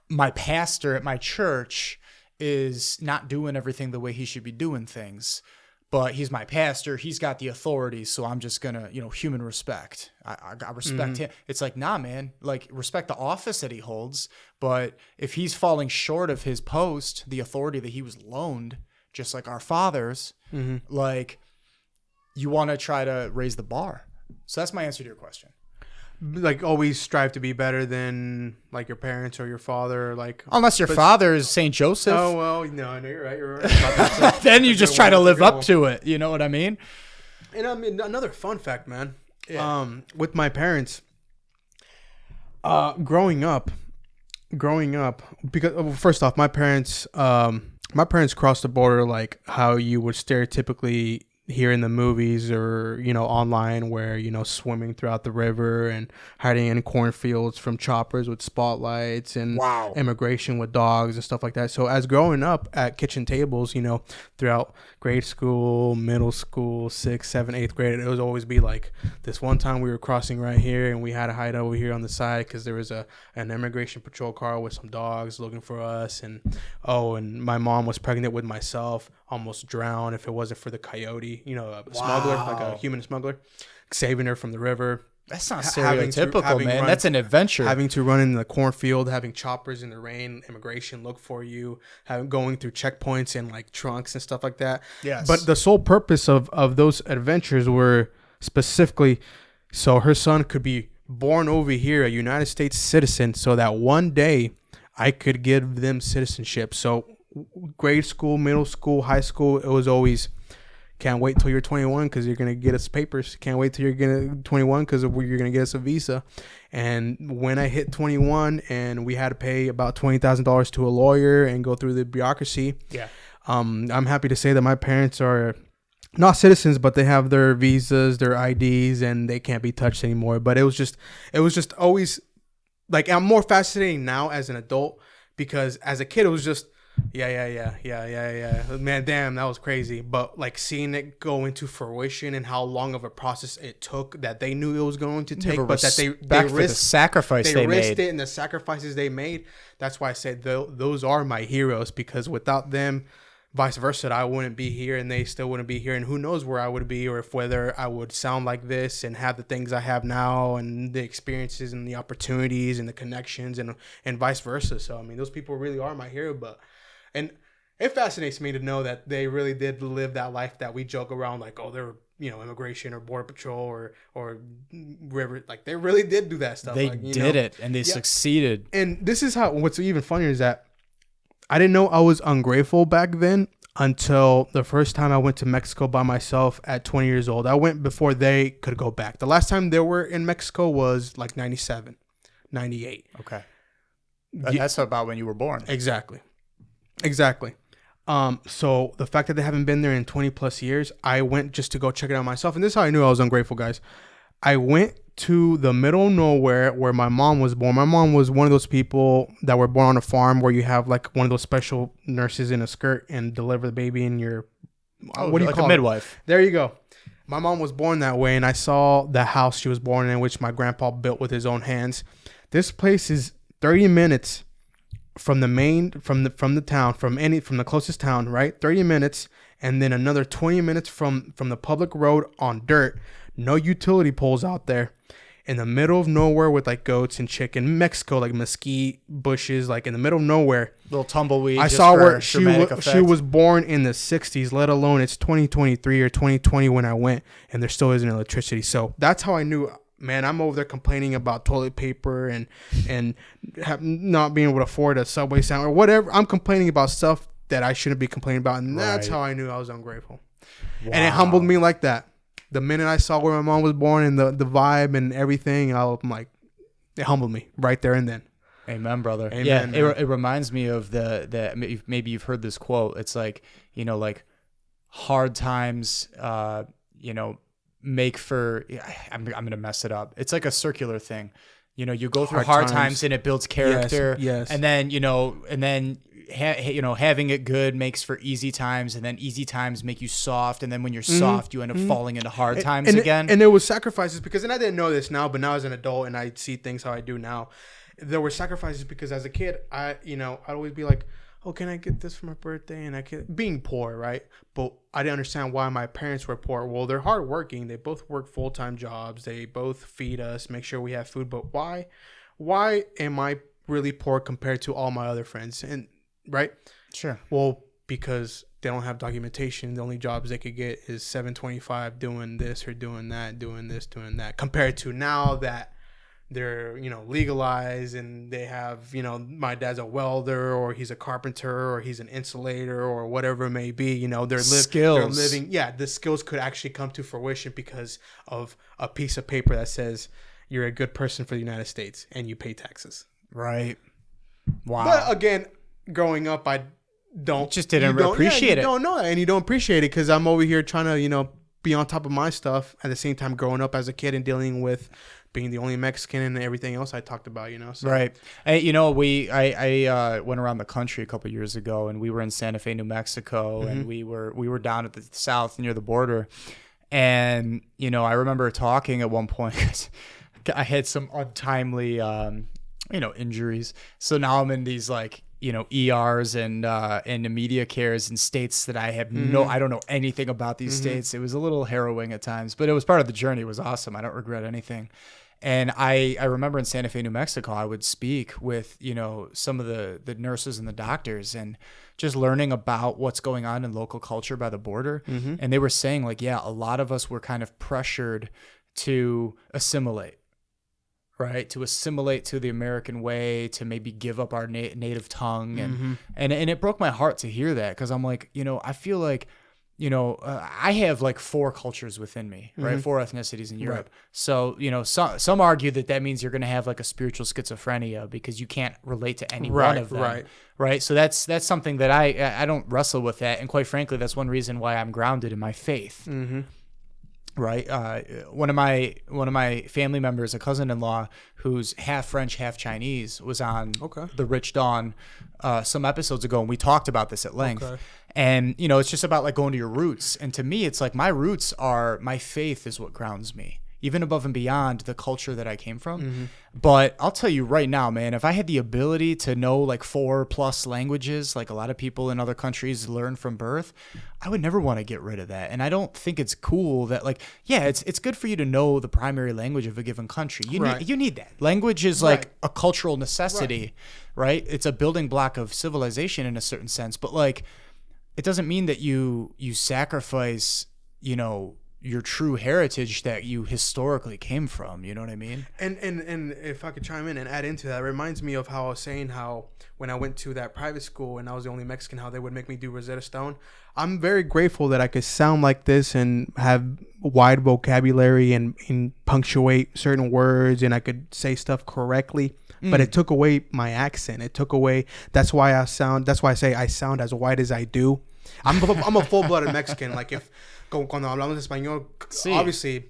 my pastor at my church is not doing everything the way he should be doing things. But he's my pastor. He's got the authority. So I'm just going to, you know, human respect. I respect him. It's like, nah, man, like respect the office that he holds. But if he's falling short of his post, the authority that he was loaned, just like our fathers, like you want to try to raise the bar. So that's my answer to your question. Like always strive to be better than like your parents or your father, like unless your father is Saint Joseph. Oh well, no, you're right. You're right. Then you just try to live up to it. You know what I mean? And I mean another fun fact, man. Yeah. With my parents, growing up, because first off, my parents crossed the border like how you would stereotypically hear in the movies or, you know, online where, you know, swimming throughout the river and hiding in cornfields from choppers with spotlights and immigration with dogs and stuff like that. So as growing up at kitchen tables, you know, throughout grade school, middle school, 6th, 7th, 8th grade, it would always be like this one time we were crossing right here and we had to hide over here on the side because there was an immigration patrol car with some dogs looking for us. And my mom was pregnant with myself, almost drowned if it wasn't for the coyote, you know, a smuggler, like a human smuggler, saving her from the river. That's not stereotypical, man. That's an adventure. Having to run in the cornfield, having choppers in the rain, immigration look for you, going through checkpoints and like trunks and stuff like that. Yes. But the sole purpose of those adventures were specifically so her son could be born over here, a United States citizen, so that one day I could give them citizenship. So grade school, middle school, high school, it was always can't wait till you're 21 because you're going to get us papers. Can't wait till you're 21 because you're going to get us a visa. And when I hit 21 and we had to pay about $20,000 to a lawyer and go through the bureaucracy, I'm happy to say that my parents are not citizens, but they have their visas, their IDs, and they can't be touched anymore. But it was just always like, I'm more fascinating now as an adult because as a kid, it was just, yeah. Man, damn, that was crazy. But like seeing it go into fruition and how long of a process it took that they knew it was going to take, but that they risked the sacrifice they made. It and the sacrifices they made. That's why I said those are my heroes, because without them, vice versa, I wouldn't be here and they still wouldn't be here. And who knows where I would be or if whether I would sound like this and have the things I have now and the experiences and the opportunities and the connections and vice versa. So, I mean, those people really are my hero, and it fascinates me to know that they really did live that life that we joke around like, oh, they're, you know, immigration or border patrol or river. Like they really did do that stuff. They like, did it and they succeeded. And this is what's even funnier is that I didn't know I was ungrateful back then until the first time I went to Mexico by myself at 20 years old. I went before they could go back. The last time they were in Mexico was like 97, 98. Okay. That's about when you were born. Exactly. So the fact that they haven't been there in 20 plus years, I went just to go check it out myself. And this is how I knew I was ungrateful, guys. I went to the middle of nowhere where my mom was born. My mom was one of those people that were born on a farm where you have like one of those special nurses in a skirt and deliver the baby in your, what do you call it? A midwife. There you go. My mom was born that way. And I saw the house she was born in, which my grandpa built with his own hands. This place is 30 minutes from the town, from the closest town, right? 30 minutes, and then another 20 minutes from the public road on dirt. No utility poles out there, in the middle of nowhere with like goats and chicken. Mexico, like mesquite bushes, like in the middle of nowhere. Little tumbleweed. I saw where she was born in the 60s, let alone it's 2023 or 2020 when I went, and there still isn't electricity. So that's how I knew. Man, I'm over there complaining about toilet paper and not being able to afford a Subway sandwich or whatever. I'm complaining about stuff that I shouldn't be complaining about, and that's how I knew I was ungrateful. Wow. And it humbled me like that. the minute I saw where my mom was born and the vibe and everything, I'm like, it humbled me right there and then. Amen, brother. Amen, yeah, it reminds me of the maybe you've heard this quote. It's like, like hard times, make for. I'm gonna mess it up. It's like a circular thing. You go through hard times and it builds character. Yes. And then having it good makes for easy times, and then easy times make you soft, and then when you're soft, you end up falling into hard times again. And there was sacrifices because, and I didn't know this now, but now as an adult and I see things how I do now, there were sacrifices because as a kid, I'd always be like, oh, can I get this for my birthday? And being poor, right? But I didn't understand why my parents were poor. Well, they're hardworking. They both work full-time jobs. They both feed us, make sure we have food. But why am I really poor compared to all my other friends? And right? Sure. Well, because they don't have documentation. The only jobs they could get is $7.25 doing this or doing that, doing this, doing that. Compared to now that they're, legalized and they have, my dad's a welder or he's a carpenter or he's an insulator or whatever it may be, skills. They're living. Yeah, the skills could actually come to fruition because of a piece of paper that says you're a good person for the United States and you pay taxes. Right. Wow. But again, growing up, I didn't appreciate it. You don't know that, and you don't appreciate it because I'm over here trying to, be on top of my stuff at the same time growing up as a kid and dealing with being the only Mexican and everything else I talked about, So. Right. I went around the country a couple of years ago, and we were in Santa Fe, New Mexico, and we were down at the south near the border, and I remember talking at one point 'cause I had some untimely injuries, so now I'm in these ERs and the media cares in states that I have I don't know anything about these states. It was a little harrowing at times, but it was part of the journey. It was awesome. I don't regret anything. And I remember in Santa Fe, New Mexico, I would speak with, some of the nurses and the doctors and just learning about what's going on in local culture by the border. And they were saying a lot of us were kind of pressured to assimilate. Right, to assimilate to the American way, to maybe give up our native tongue, and it broke my heart to hear that because I'm like, I feel like, I have 4 cultures within me, right, 4 ethnicities in Europe. Right. So some argue that means you're going to have a spiritual schizophrenia because you can't relate to any one of them. Right. So that's something that I don't wrestle with that, and quite frankly, that's one reason why I'm grounded in my faith. Right. One of my family members, a cousin-in-law who's half French, half Chinese, was on The Rich Dawn some episodes ago, and we talked about this at length. Okay. And, it's just about going to your roots. And to me, it's my roots are, my faith is what grounds me, even above and beyond the culture that I came from. But I'll tell you right now, man, if I had the ability to know 4+ languages, like a lot of people in other countries learn from birth, I would never want to get rid of that. And I don't think it's cool that it's good for you to know the primary language of a given country. You need that. Language is a cultural necessity, right? It's a building block of civilization in a certain sense. But it doesn't mean that you sacrifice, your true heritage that you historically came from. You know what I mean? And if I could chime in and add into that, it reminds me of how I was saying how when I went to that private school and I was the only Mexican, how they would make me do Rosetta Stone. I'm very grateful that I could sound like this and have wide vocabulary and punctuate certain words and I could say stuff correctly. But it took away my accent. It took away. That's why I say I sound as white as I do. I'm a full-blooded Mexican. Cuando hablamos español, obviously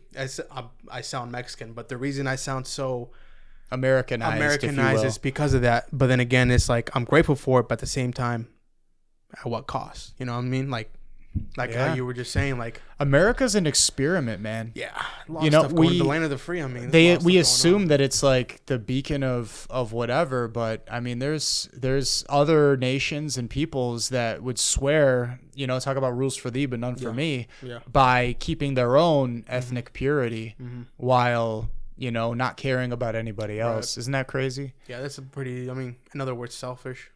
I sound Mexican, but the reason I sound so Americanized is because of that. But then again, it's I'm grateful for it, but at the same time, at what cost? You know what I mean? How you were just saying, America's an experiment, man. Yeah, the land of the free. I mean, we assume that it's the beacon of whatever, but I mean, there's other nations and peoples that would swear, talk about rules for thee, but none for me, by keeping their own ethnic purity while not caring about anybody else. Right. Isn't that crazy? Yeah, that's in other words, selfish.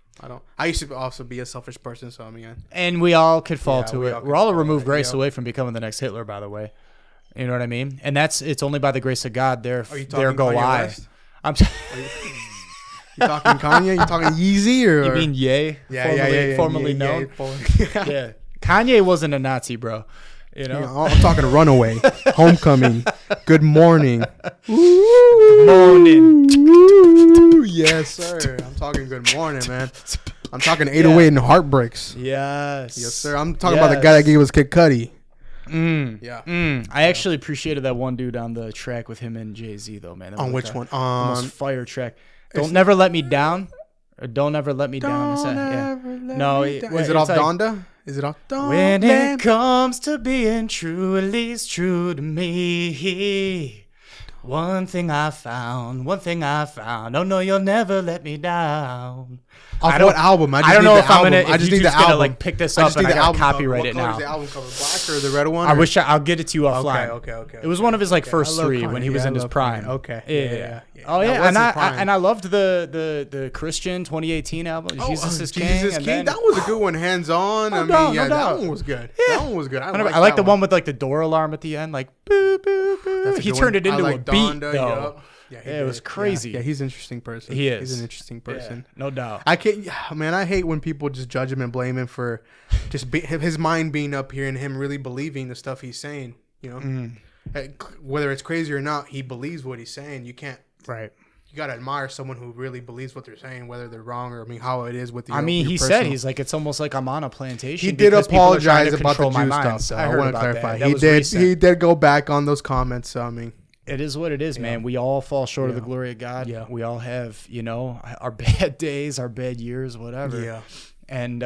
I used to also be a selfish person, so and we all could fall to it. We're all a remove grace away from becoming the next Hitler, by the way. You know what I mean? And it's only by the grace of God. There go I. I'm. You talking Kanye? You talking Yeezy or? You mean Ye? Yeah, formerly known. Yeah. Kanye wasn't a Nazi, bro. You know, I'm talking Runaway, Homecoming, Good Morning. Good morning. Yes, sir. I'm talking Good Morning, man. I'm talking 808 and Heartbreaks. Yes. Yes, sir. I'm talking about the guy that gave us Kid Cudi. I actually appreciated that one dude on the track with him and Jay-Z, though, man. On which one? The most fire track. Don't Never Let Me Down. Or Don't Ever Let Me Down. Is it off Donda? Is it off Donda? When it comes to being true, at least true to me. One thing I found. Oh no, you'll never let me down. Off what album? I don't know if I'm gonna. I just need the album. Like pick this up and I gotta copyright it now. What color is the album cover? Black or the red one? I wish I'll get it to you offline. Okay. It was one of his first three when he was in his prime. Okay. Yeah. Oh yeah, and I loved the Christian 2018 album. Jesus is King. Jesus is King. That was a good one. Hands on. That one was good. Yeah. That one was good. I like the one with the door alarm at the end. Like boo boo boo. He turned it into a beat though. Yeah, it was crazy. Yeah, he's an interesting person. He is. He's an interesting person. Yeah, no doubt. I can't, man. I hate when people just judge him and blame him for just his mind being up here and him really believing the stuff he's saying. You know, whether it's crazy or not, he believes what he's saying. You can't. Right. You gotta admire someone who really believes what they're saying, whether they're wrong or how it is with you. He said he's like it's almost like I'm on a plantation. He did apologize about the Jew stuff. So I want to clarify. He did go back on those comments. So it is what it is, man. We all fall short of the glory of God. Yeah. We all have, our bad days, our bad years, whatever. Yeah. And,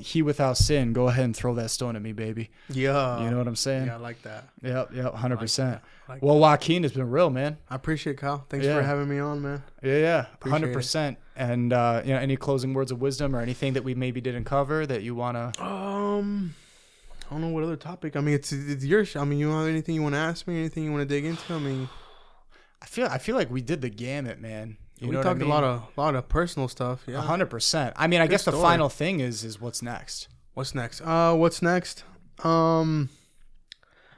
he without sin, go ahead and throw that stone at me, baby. Yeah. You know what I'm saying? Yeah, I like that. Yep, 100%. Well, Joaquin has been real, man. I appreciate it, Kyle. Thanks for having me on, man. Yeah, 100%. And, any closing words of wisdom or anything that we maybe didn't cover that you want to... I don't know what other topic. It's your. You have anything you want to ask me? Anything you want to dig into? I feel like we did the gamut, man. We talked a lot of personal stuff. Yeah, 100%. I guess the final thing is what's next. What's next? I'm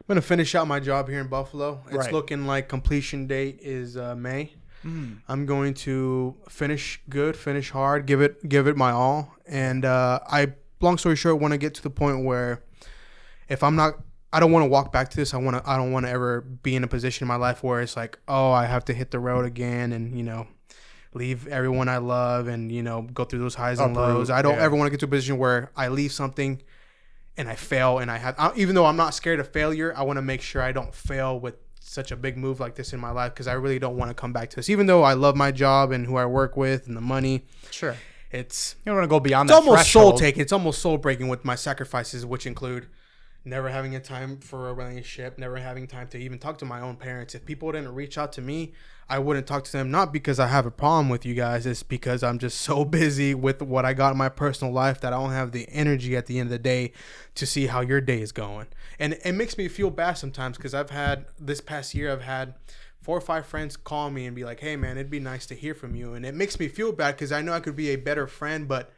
gonna finish out my job here in Buffalo. It's looking like completion date is May. I'm going to finish good, finish hard, give it my all, and long story short, want to get to the point where. If I'm not, I don't want to walk back to this. I don't want to ever be in a position in my life where it's like, oh, I have to hit the road again and, leave everyone I love and, go through those highs and lows. I don't ever want to get to a position where I leave something and I fail and even though I'm not scared of failure, I want to make sure I don't fail with such a big move like this in my life because I really don't want to come back to this. Even though I love my job and who I work with and the money. Sure. You don't want to go beyond that threshold. It's almost soul taking. It's almost soul breaking with my sacrifices, which include never having a time for a relationship, never having time to even talk to my own parents. If people didn't reach out to me, I wouldn't talk to them, not because I have a problem with you guys. It's because I'm just so busy with what I got in my personal life that I don't have the energy at the end of the day to see how your day is going. And it makes me feel bad sometimes because this past year, I've had 4 or 5 friends call me and be like, hey, man, it'd be nice to hear from you. And it makes me feel bad because I know I could be a better friend, but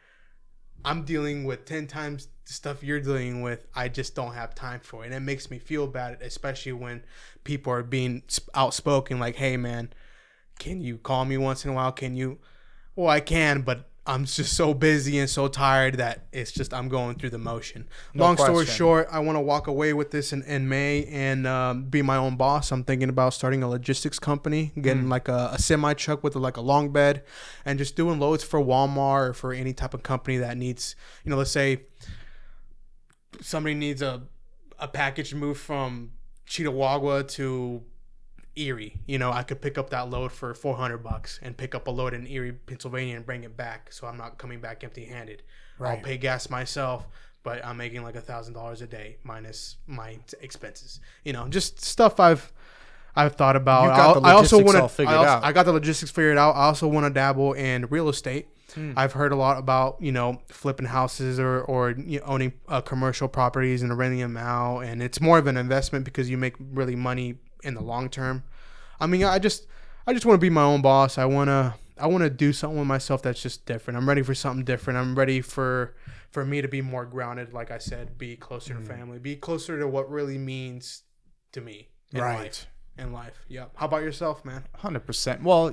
I'm dealing with 10 times the stuff you're dealing with. I just don't have time for it. And it makes me feel bad, especially when people are being outspoken like, hey, man, can you call me once in a while? Well, I can, but I'm just so busy and so tired that it's just I'm going through the motion. Long story short, I want to walk away with this in May and be my own boss. I'm thinking about starting a logistics company, getting like a semi truck with like a long bed and just doing loads for Walmart or for any type of company that needs, let's say somebody needs a package moved from Cheektowaga to Erie. I could pick up that load for $400 and pick up a load in Erie, Pennsylvania and bring it back. So I'm not coming back empty handed. Right. I'll pay gas myself, but I'm making like $1,000 a day minus my expenses. Just stuff I've thought about. You got the logistics all figured out. I got the logistics figured out. I also want to dabble in real estate. I've heard a lot about, flipping houses or owning commercial properties and renting them out. And it's more of an investment because you make really money in the long term. I just want to be my own boss. I want to do something with myself that's just different. I'm ready for something different. I'm ready for me to be more grounded. Like I said, be closer to family, be closer to what really means to me in life. in life. Yep. How about yourself, man? 100%. Well,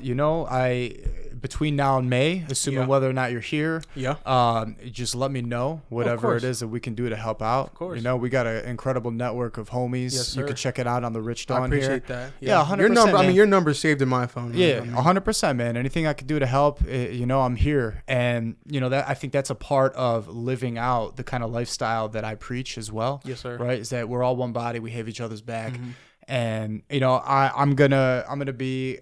between now and May, assuming whether or not you're here, just let me know whatever it is that we can do to help out. Of course. We got an incredible network of homies. Yes, sir. You can check it out on the Rich Dawn. I appreciate that. Yeah, 100%. Your number. Man. Your number's saved in my phone. Yeah, 100%, man. Anything I could do to help, I'm here, and that I think that's a part of living out the kind of lifestyle that I preach as well. Yes, sir. Right, is that we're all one body. We have each other's back. And I'm gonna be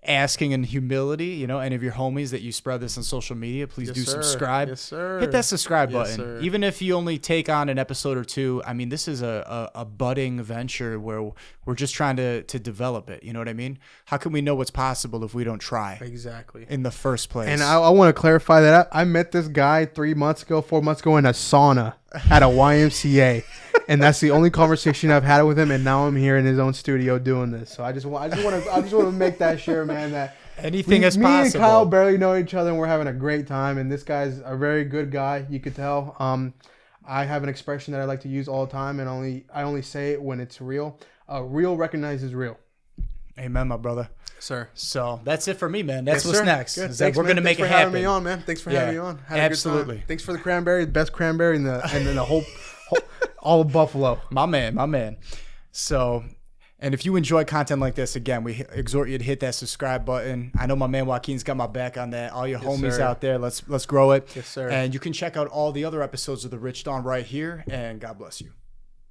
asking in humility, any of your homies that you spread this on social media, please do subscribe. Yes, sir. Hit that subscribe button. Sir. Even if you only take on an episode or two, I mean, this is a budding venture where we're just trying to develop it. You know what I mean? How can we know what's possible if we don't try? Exactly. In the first place. And I want to clarify that I met this guy 4 months ago in a sauna at a YMCA. And that's the only conversation I've had with him, and now I'm here in his own studio doing this. So I just want to make that sure, man. That anything is possible. Me and Kyle barely know each other, and we're having a great time. And this guy's a very good guy. You could tell. I have an expression that I like to use all the time, and I only say it when it's real. Real recognizes real. Amen, my brother. Sir. So that's it for me, man. That's what's next. Thanks, we're going to make it happen. Thanks for having me on, man. Thanks for having me on. Had absolutely. A good time. Thanks for the cranberry, the best cranberry in the whole all of Buffalo. My man. So, and if you enjoy content like this, again, we exhort you to hit that subscribe button. I know my man Joaquin's got my back on that. All your homies out there, let's grow it. Yes, sir. And you can check out all the other episodes of The Rich Dawn right here. And God bless you.